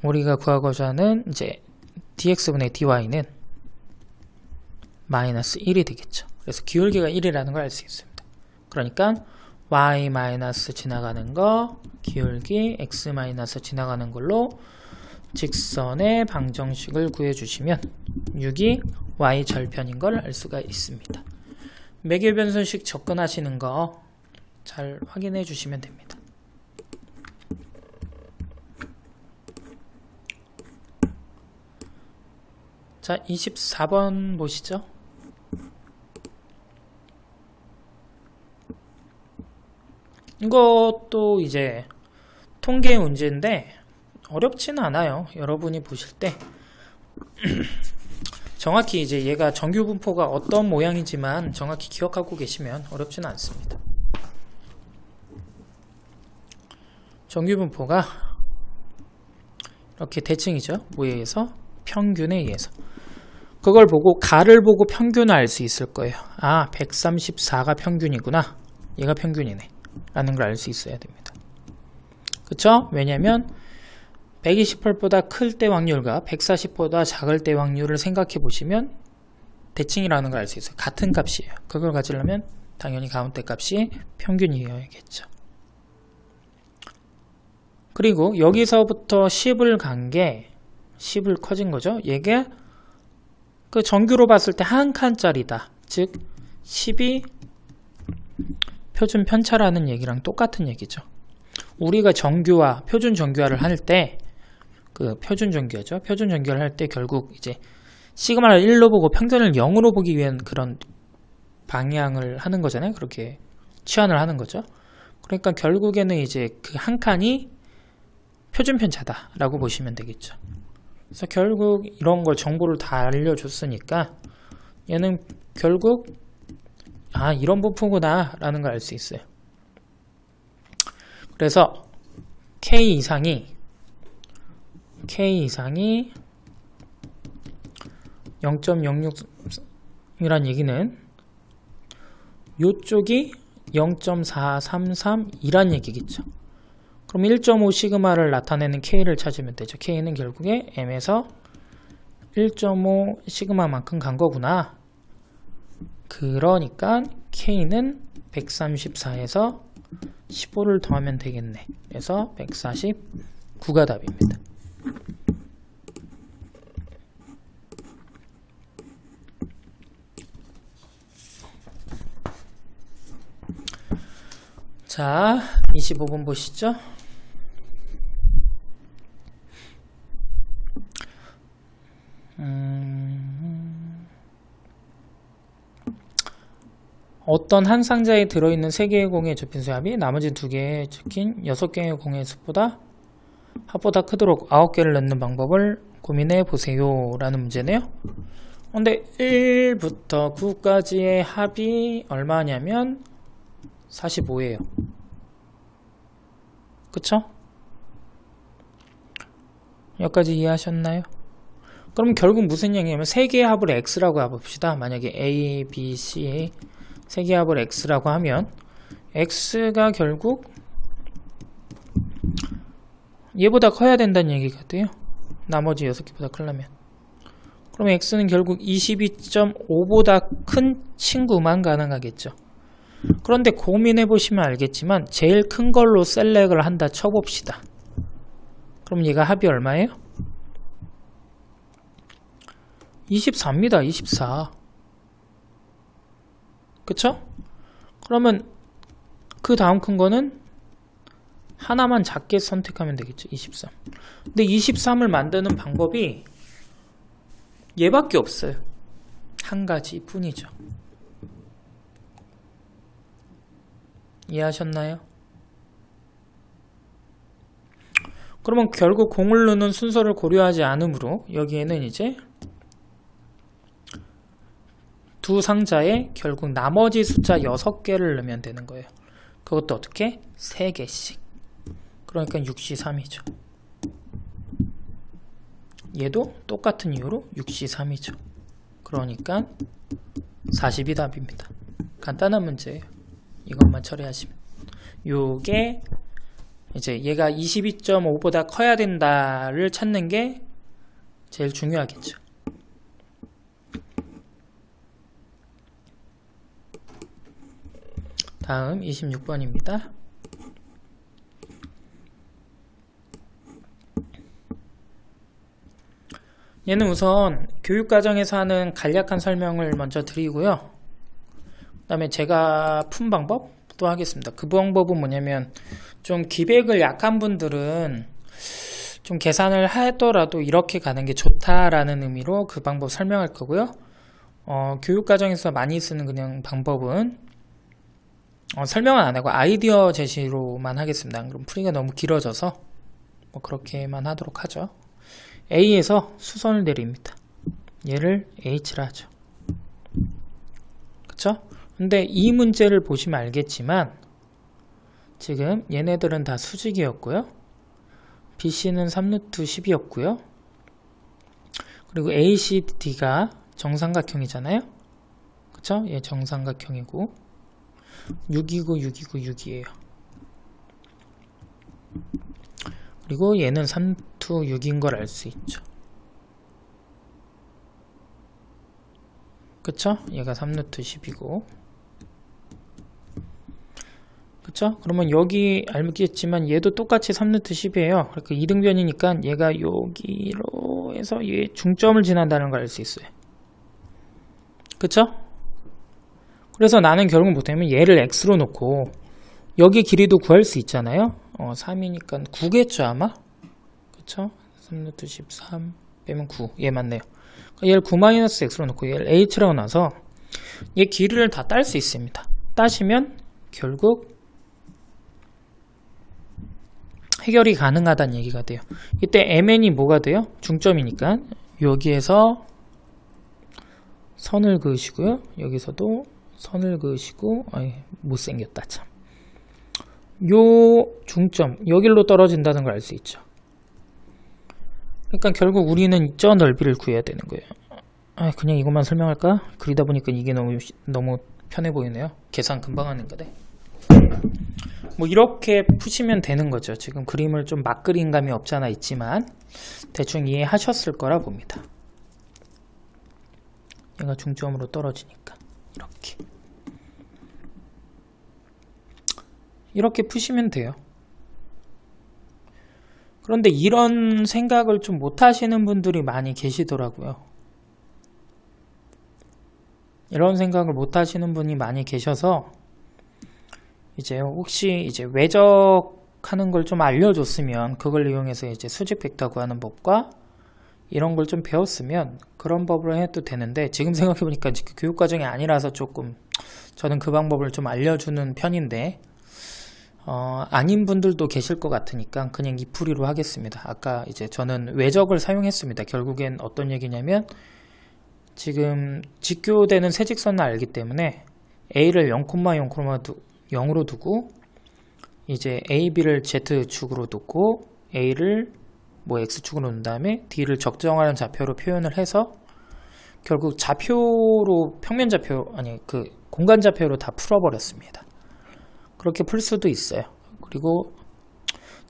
A: 우리가 구하고자 하는 이제 dx분의 dy는 마이너스 1이 되겠죠. 그래서 기울기가 1이라는 걸 알 수 있습니다. 그러니까 y 마이너스 지나가는 거, 기울기 x 마이너스 지나가는 걸로 직선의 방정식을 구해주시면 6이 y 절편인 걸 알 수가 있습니다. 매개변선식 접근하시는 거 잘 확인해 주시면 됩니다. 자, 24번 보시죠. 이것도 이제 통계 문제인데 어렵지는 않아요. 여러분이 보실 때 정확히 이제 얘가 정규 분포가 어떤 모양이지만 정확히 기억하고 계시면 어렵지는 않습니다. 정규 분포가 이렇게 대칭이죠. 뭐에 의해서? 평균에 의해서. 그걸 보고 가를 보고 평균을 알 수 있을 거예요. 아, 134가 평균이구나. 얘가 평균이네. 라는 걸 알 수 있어야 됩니다. 그쵸? 왜냐면 128보다 클 때 확률과 140보다 작을 때 확률을 생각해 보시면 대칭이라는 걸 알 수 있어요. 같은 값이에요. 그걸 가지려면 당연히 가운데 값이 평균이어야겠죠. 그리고 여기서부터 10을 간 게 10을 커진 거죠. 얘가 그 정규로 봤을 때 한 칸짜리다. 즉 10이 표준 편차라는 얘기랑 똑같은 얘기죠. 우리가 정규화, 표준 정규화를 할 때 그 표준 정규화죠. 표준 정규화를 할 때 결국 이제 시그마를 1로 보고 평균을 0으로 보기 위한 그런 방향을 하는 거잖아요. 그렇게 치환을 하는 거죠. 그러니까 결국에는 이제 그 한 칸이 표준 편차다 라고 보시면 되겠죠. 그래서 결국 이런 걸 정보를 다 알려줬으니까 얘는 결국 아, 이런 분포구나 라는 걸 알 수 있어요. 그래서 K 이상이 0.06이란 얘기는 요쪽이 0.433이란 얘기겠죠. 그럼 1.5 시그마를 나타내는 K를 찾으면 되죠. K는 결국에 M에서 1.5 시그마만큼 간 거구나. 그러니까 K는 134에서 15를 더하면 되겠네. 그래서 149가 답입니다. 자, 25번 보시죠. 어떤 한 상자에 들어있는 3개의 공의 접힌수의 합이 나머지 2개에 적힌 6개의 공의 수보다 합보다 크도록 9개를 넣는 방법을 고민해 보세요 라는 문제네요. 근데 1부터 9까지의 합이 얼마냐면 45예요. 그쵸? 여기까지 이해하셨나요? 그럼 결국 무슨 얘기냐면 3개의 합을 x라고 해봅시다. 만약에 a, b, c 3개의 합을 x라고 하면 x가 결국 얘보다 커야 된다는 얘기가 돼요. 나머지 6개보다 크려면. 그럼 x는 결국 22.5보다 큰 친구만 가능하겠죠. 그런데 고민해보시면 알겠지만 제일 큰 걸로 셀렉을 한다 쳐봅시다. 그럼 얘가 합이 얼마예요? 24입니다. 24. 그쵸? 그러면 그 다음 큰 거는 하나만 작게 선택하면 되겠죠. 23. 근데 23을 만드는 방법이 얘밖에 없어요. 한 가지 뿐이죠. 이해하셨나요? 그러면 결국 공을 넣는 순서를 고려하지 않으므로 여기에는 이제 두 상자에 결국 나머지 숫자 6개를 넣으면 되는 거예요. 그것도 어떻게? 3개씩. 그러니까 6C3이죠. 얘도 똑같은 이유로 6C3이죠. 그러니까 40이 답입니다. 간단한 문제예요. 이것만 처리하시면. 요게 이제 얘가 22.5보다 커야 된다를 찾는 게 제일 중요하겠죠. 다음 26번입니다. 얘는 우선 교육과정에서 하는 간략한 설명을 먼저 드리고요. 그 다음에 제가 푼 방법도 하겠습니다. 그 방법은 뭐냐면 좀 기백을 약한 분들은 좀 계산을 하더라도 이렇게 가는 게 좋다라는 의미로 그 방법 설명할 거고요. 교육과정에서 많이 쓰는 그냥 방법은 설명은 안 하고 아이디어 제시로만 하겠습니다. 그럼 풀이가 너무 길어져서 뭐 그렇게만 하도록 하죠. A에서 수선을 내립니다. 얘를 H라 하죠. 그쵸? 근데 이 문제를 보시면 알겠지만 지금 얘네들은 다 수직이었고요. BC는 3루트 10이었고요. 그리고 ACD가 정삼각형이잖아요. 그쵸? 얘 정삼각형이고 6이고 6이고 6이에요. 그리고 얘는 3루트 6인 걸 알 수 있죠. 그쵸? 얘가 3루트 10이고 그쵸? 그러면 여기 알겠지만 얘도 똑같이 3루트 10이에요. 그러니까 이등변이니까 얘가 여기로 해서 얘 중점을 지난다는 걸 알 수 있어요. 그쵸? 그래서 나는 결국 못하면 얘를 x로 놓고 여기 길이도 구할 수 있잖아요. 3이니까 9겠죠 아마? 그쵸? 3루트 13 빼면 9. 얘 맞네요. 얘를 9-x로 놓고 얘를 h라고 놔서 얘 길이를 다 딸 수 있습니다. 따시면 결국 해결이 가능하다는 얘기가 돼요. 이때 mn이 뭐가 돼요? 중점이니까 여기에서 선을 그으시고요. 여기서도 선을 그으시고 못생겼다 참. 요 중점 여기로 떨어진다는 걸 알 수 있죠. 그러니까 결국 우리는 저 넓이를 구해야 되는 거예요. 그냥 이것만 설명할까? 그리다 보니까 이게 너무 편해 보이네요. 계산 금방 하는 거네. 뭐 이렇게 푸시면 되는 거죠. 지금 그림을 좀 막 그린 감이 없잖아 있지만 대충 이해하셨을 거라 봅니다. 얘가 중점으로 떨어지니까 이렇게 푸시면 돼요. 그런데 이런 생각을 좀 못하시는 분들이 많이 계시더라고요. 이런 생각을 못하시는 분이 많이 계셔서 이제 혹시 이제 외적하는 걸 좀 알려줬으면 그걸 이용해서 이제 수직 벡터 구하는 법과 이런 걸 좀 배웠으면 그런 법을 해도 되는데 지금 생각해보니까 교육과정이 아니라서 조금 저는 그 방법을 좀 알려주는 편인데 아닌 분들도 계실 것 같으니까 그냥 이 풀이로 하겠습니다. 아까 이제 저는 외적을 사용했습니다. 결국엔 어떤 얘기냐면 지금 직교되는 세직선을 알기 때문에 A를 0,0으로 두고 이제 A, B를 Z축으로 두고 A를 뭐 X축으로 놓은 다음에 D를 적정하는 좌표로 표현을 해서 결국 좌표로 평면 좌표 그 공간 좌표로 다 풀어버렸습니다. 그렇게 풀 수도 있어요. 그리고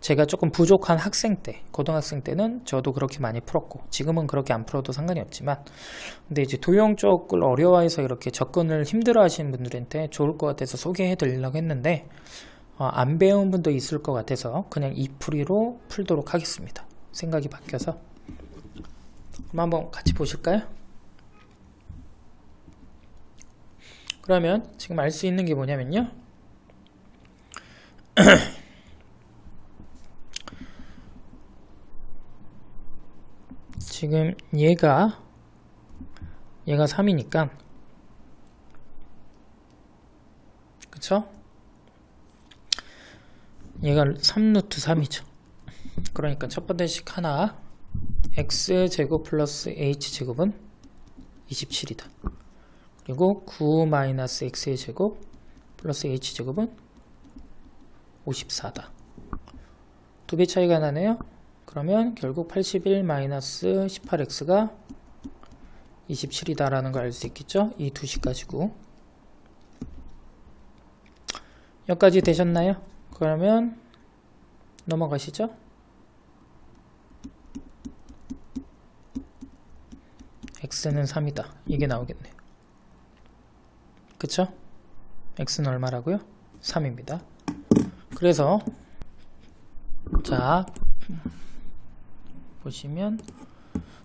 A: 제가 조금 부족한 학생 때, 고등학생 때는 저도 그렇게 많이 풀었고 지금은 그렇게 안 풀어도 상관이 없지만 근데 이제 도형 쪽을 어려워해서 이렇게 접근을 힘들어 하시는 분들한테 좋을 것 같아서 소개해 드리려고 했는데 안 배운 분도 있을 것 같아서 그냥 이 풀이로 풀도록 하겠습니다. 생각이 바뀌어서 그럼 한번 같이 보실까요? 그러면 지금 알 수 있는 게 뭐냐면요, 지금 얘가 3이니까 그쵸? 얘가 3루트 3이죠. 그러니까 첫 번째 식 하나 x제곱 플러스 h제곱은 27이다. 그리고 9 마이너스 x의 제곱 플러스 h제곱은 54다. 두 배 차이가 나네요. 그러면 결국 81 마이너스 18x가 27이다 라는 걸 알 수 있겠죠? 이 두 식 가지고. 여기까지 되셨나요? 그러면 넘어가시죠. x는 3이다. 이게 나오겠네요. 그쵸? x는 얼마라고요? 3입니다. 그래서 자 보시면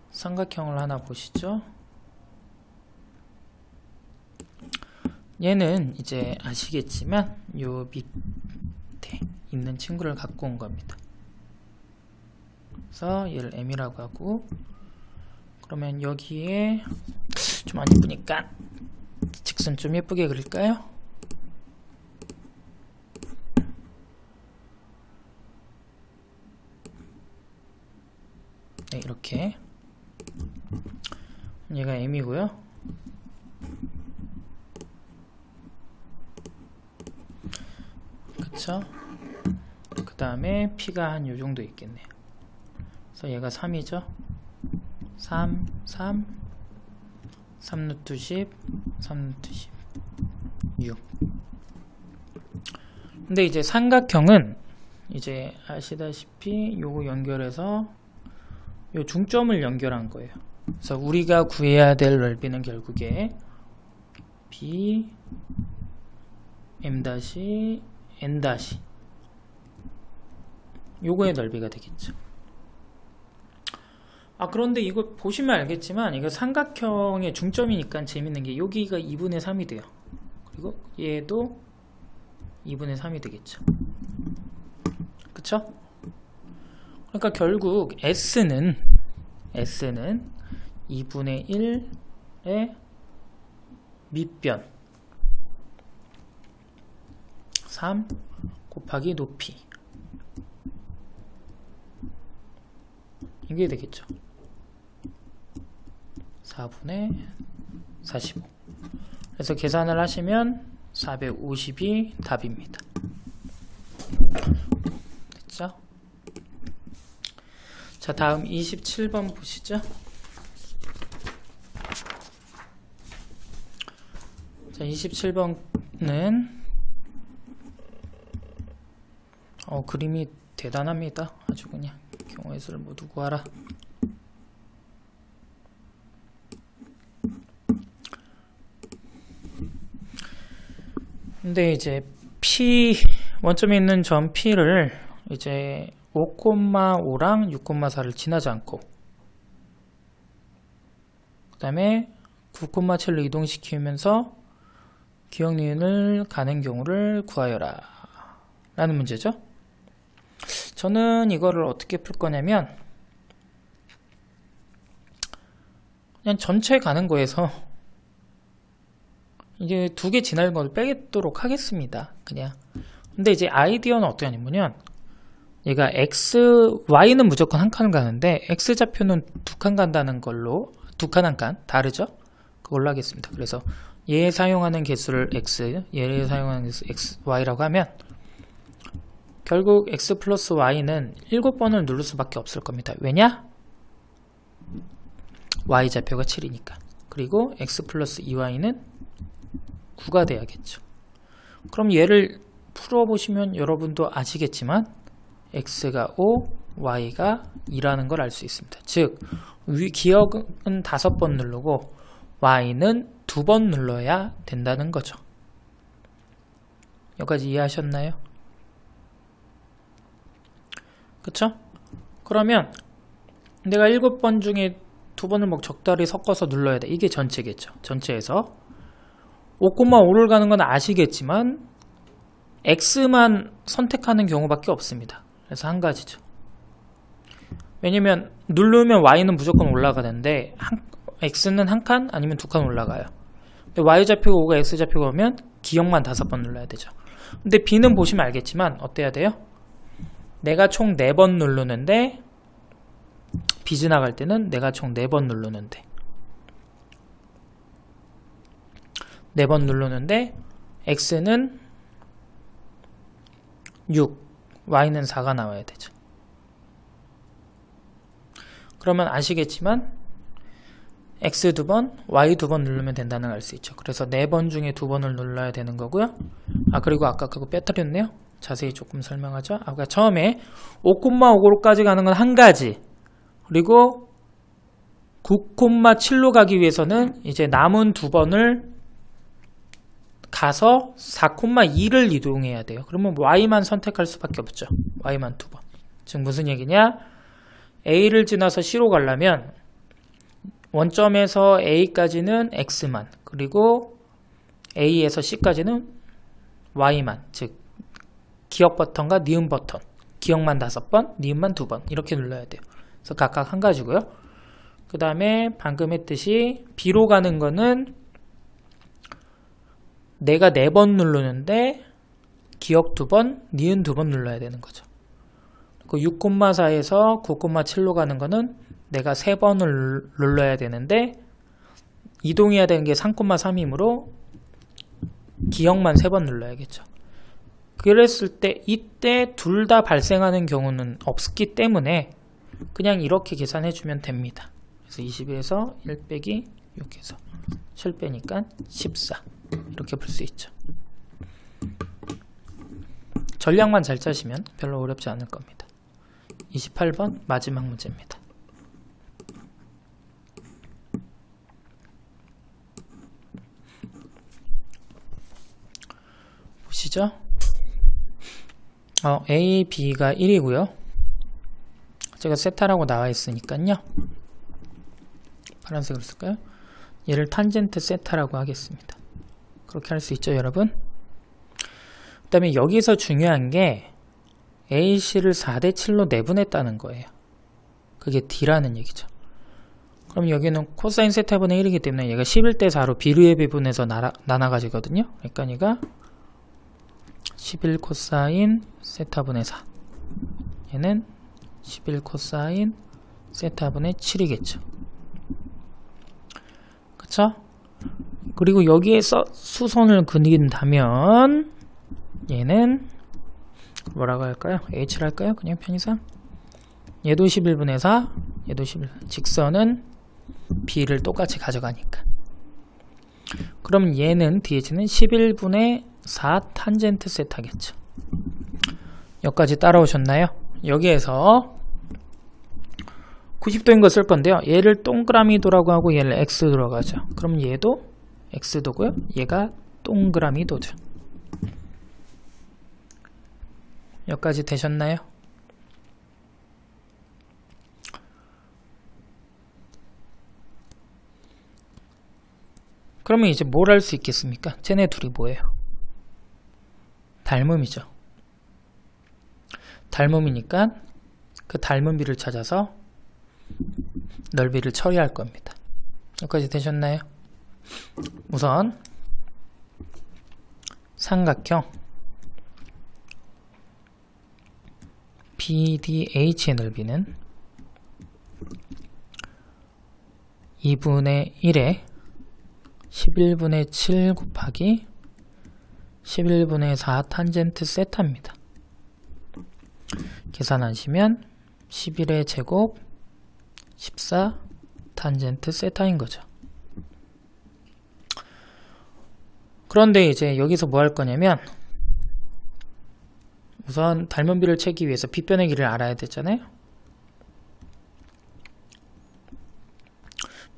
A: 삼각형을 하나 보시죠. 얘는 이제 아시겠지만 요 밑에 있는 친구를 갖고 온 겁니다. 그래서 얘를 m이라고 하고, 그러면 여기에 좀 안 예쁘니까 직선 좀 예쁘게 그릴까요? 네, 이렇게 얘가 m이고요. 그쵸? 그 다음에 p가 한 요정도 있겠네요. 그래서 얘가 3이죠. 3, 3루트 10, 3루트 10, 6. 근데 이제 삼각형은 이제 아시다시피 요거 연결해서 요 중점을 연결한 거예요. 그래서 우리가 구해야 될 넓이는 결국에 b m n 요거의 넓이가 되겠죠. 그런데 이거 보시면 알겠지만 이거 삼각형의 중점이니까 재밌는 게 여기가 2분의 3이 돼요. 그리고 얘도 2분의 3이 되겠죠. 그쵸? 그러니까 결국 S는 2분의 1의 밑변 3 곱하기 높이, 이게 되겠죠. 4분의 45. 그래서 계산을 하시면 450이 답입니다. 됐죠? 자, 다음 27번 보시죠. 자, 27번은 그림이 대단합니다. 아주 그냥 경우의 수를 모두 구하라. 근데 이제 P 원점에 있는 점 P를 이제 5,5랑 6,4를 지나지 않고 그 다음에 9,7로 이동시키면서 기억 니은을 가는 경우를 구하여라 라는 문제죠. 저는 이거를 어떻게 풀 거냐면 그냥 전체 가는 거에서 이제 두 개 지나는 걸 빼도록 하겠습니다. 그냥. 근데 이제 아이디어는 어떻게 하냐면 얘가 x, y는 무조건 한 칸 가는데 x좌표는 두 칸 간다는 걸로, 두 칸 한 칸 다르죠? 그걸로 하겠습니다. 그래서 얘 사용하는 개수를 x, 얘를 사용하는 개수 x, y라고 하면 결국 x 플러스 y는 7번을 누를 수밖에 없을 겁니다. 왜냐? y좌표가 7이니까. 그리고 x 플러스 2y는 9가 돼야겠죠. 그럼 얘를 풀어보시면 여러분도 아시겠지만 x가 5, y가 2라는 걸 알 수 있습니다. 즉 기억은 5번 누르고 y는 2번 눌러야 된다는 거죠. 여기까지 이해하셨나요? 그쵸? 그러면 내가 7번 중에 2번을 뭐 적절히 섞어서 눌러야 돼. 이게 전체겠죠. 전체에서 5,5를 가는 건 아시겠지만 X만 선택하는 경우밖에 없습니다. 그래서 한 가지죠. 왜냐면 누르면 Y는 무조건 올라가는데 X는 한 칸 아니면 두 칸 올라가요. 근데 Y 좌표가 5가 X 좌표가 오면 기억만 5번 눌러야 되죠. 근데 B는 보시면 알겠지만 어때야 돼요? 내가 총 4번 누르는데 B 지나갈 때는 내가 총 4번 누르는데 4번 누르는데 X는 6, Y는 4가 나와야 되죠. 그러면 아시겠지만 X 2번, Y 2번 누르면 된다는 걸 알 수 있죠. 그래서 4번 중에 2번을 눌러야 되는 거고요. 그리고 아까 그거 빼뜨렸네요. 자세히 조금 설명하죠. 아까 처음에 5,5까지 가는 건 한 가지, 그리고 9,7로 가기 위해서는 이제 남은 2번을 가서 4,2를 이동해야 돼요. 그러면 Y만 선택할 수밖에 없죠. Y만 2번. 즉 무슨 얘기냐? A를 지나서 C로 가려면 원점에서 A까지는 X만, 그리고 A에서 C까지는 Y만, 즉 기억 버튼과 니은 버튼, 기억만 5번, 니은만 2번 이렇게 눌러야 돼요. 그래서 각각 한 가지고요. 그 다음에 방금 했듯이 B로 가는 거는 내가 4번 누르는데 기억 2번, 니은 2번 눌러야 되는 거죠. 그 6,4에서 9,7로 가는 거는 내가 3번을 눌러야 되는데 이동해야 되는 게 3,3이므로 기억만 3번 눌러야겠죠. 그랬을 때 이때 둘 다 발생하는 경우는 없기 때문에 그냥 이렇게 계산해주면 됩니다. 그래서 21에서 1 빼기 6에서 7 빼니까 14 이렇게 풀 수 있죠. 전략만 잘 짜시면 별로 어렵지 않을 겁니다. 28번 마지막 문제입니다. 보시죠. A, B가 1이고요. 제가 세타라고 나와 있으니까요. 파란색으로 쓸까요? 얘를 탄젠트 세타라고 하겠습니다. 그렇게 할 수 있죠, 여러분? 그 다음에 여기서 중요한 게 AC를 4대 7로 내분했다는 거예요. 그게 D라는 얘기죠. 그럼 여기는 코사인 세타분의 1이기 때문에 얘가 11대 4로 비례 배분해서 나눠가지거든요. 그러니까 얘가 11 코사인 세타분의 4, 얘는 11 코사인 세타분의 7이겠죠. 그쵸? 그리고 여기에서 수선을 그린다면 얘는 뭐라고 할까요? H를 할까요? 그냥 편의상 얘도 11분의 4, 얘도 11. 직선은 B를 똑같이 가져가니까. 그럼 얘는 DH는 11분의 4 탄젠트 세타겠죠. 여기까지 따라오셨나요? 여기에서 90도인 거 쓸 건데요. 얘를 동그라미도라고 하고 얘를 X도라고 하죠. 그럼 얘도 X도고요. 얘가 동그라미도죠. 여기까지 되셨나요? 그러면 이제 뭘 할 수 있겠습니까? 쟤네 둘이 뭐예요? 닮음이죠. 닮음이니까 그 닮은 비를 찾아서 넓이를 처리할 겁니다. 여기까지 되셨나요? 우선 삼각형 BDH의 넓이는 2분의 1에 11분의 7 곱하기 11분의 4 탄젠트 세타입니다. 계산하시면 11의 제곱 14 탄젠트 세타인 거죠. 그런데 이제 여기서 뭐 할 거냐면 우선 닮은 비를 채기 위해서 빗변의 길을 알아야 되잖아요.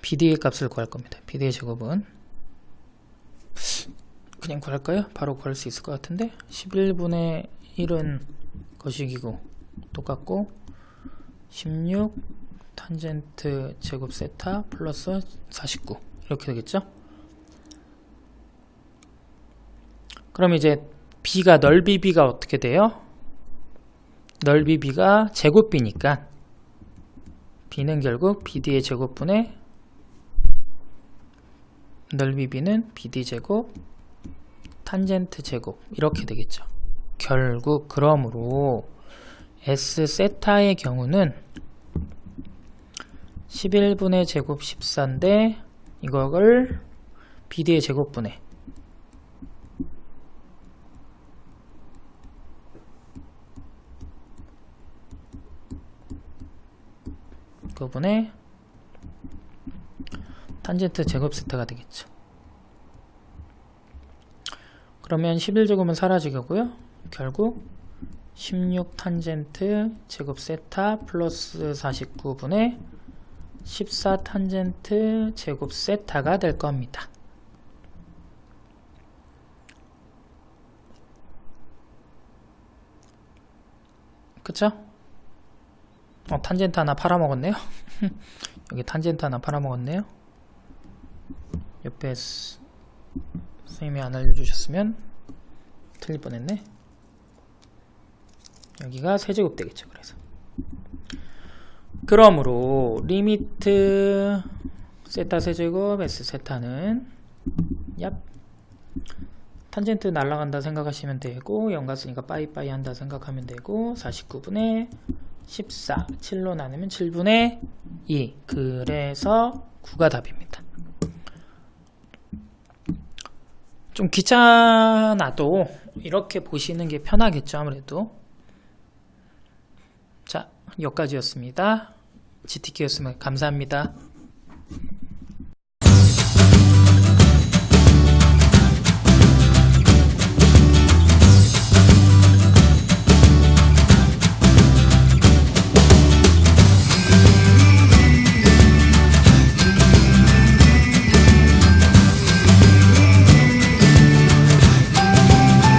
A: BD의 값을 구할 겁니다. BD의 제곱은 그냥 구할까요? 바로 구할 수 있을 것 같은데 11분의 1은 거시기고 똑같고 16 탄젠트 제곱 세타 플러스 49 이렇게 되겠죠? 그럼 이제 b가 넓이 b가 어떻게 돼요? 넓이 b가 제곱 b니까 b는 결국 bd의 제곱분의 넓이 b는 bd 제곱 탄젠트 제곱 이렇게 되겠죠. 결국 그러므로 S 세타의 경우는 11분의 제곱 14인데 이걸 BD의 제곱분의 그분의 탄젠트 제곱 세타가 되겠죠. 그러면 11제곱은 사라지고요. 결국 16 탄젠트 제곱 세타 플러스 49분의 14 탄젠트 제곱 세타가 될 겁니다. 그쵸? 탄젠트 하나 팔아먹었네요. 여기 탄젠트 하나 팔아먹었네요. 옆에 선생님이 안 알려주셨으면 틀릴 뻔했네. 여기가 세제곱 되겠죠. 그래서 그러므로 리미트 세타 세제곱 S 세타는 탄젠트 날라간다 생각하시면 되고 0 갔으니까 빠이빠이 한다 생각하면 되고 49분의 14 7로 나누면 7분의 2 그래서 9가 답입니다. 좀 귀찮아도 이렇게 보시는 게 편하겠죠. 아무래도. 자, 여기까지였습니다. GTK였으면 감사합니다.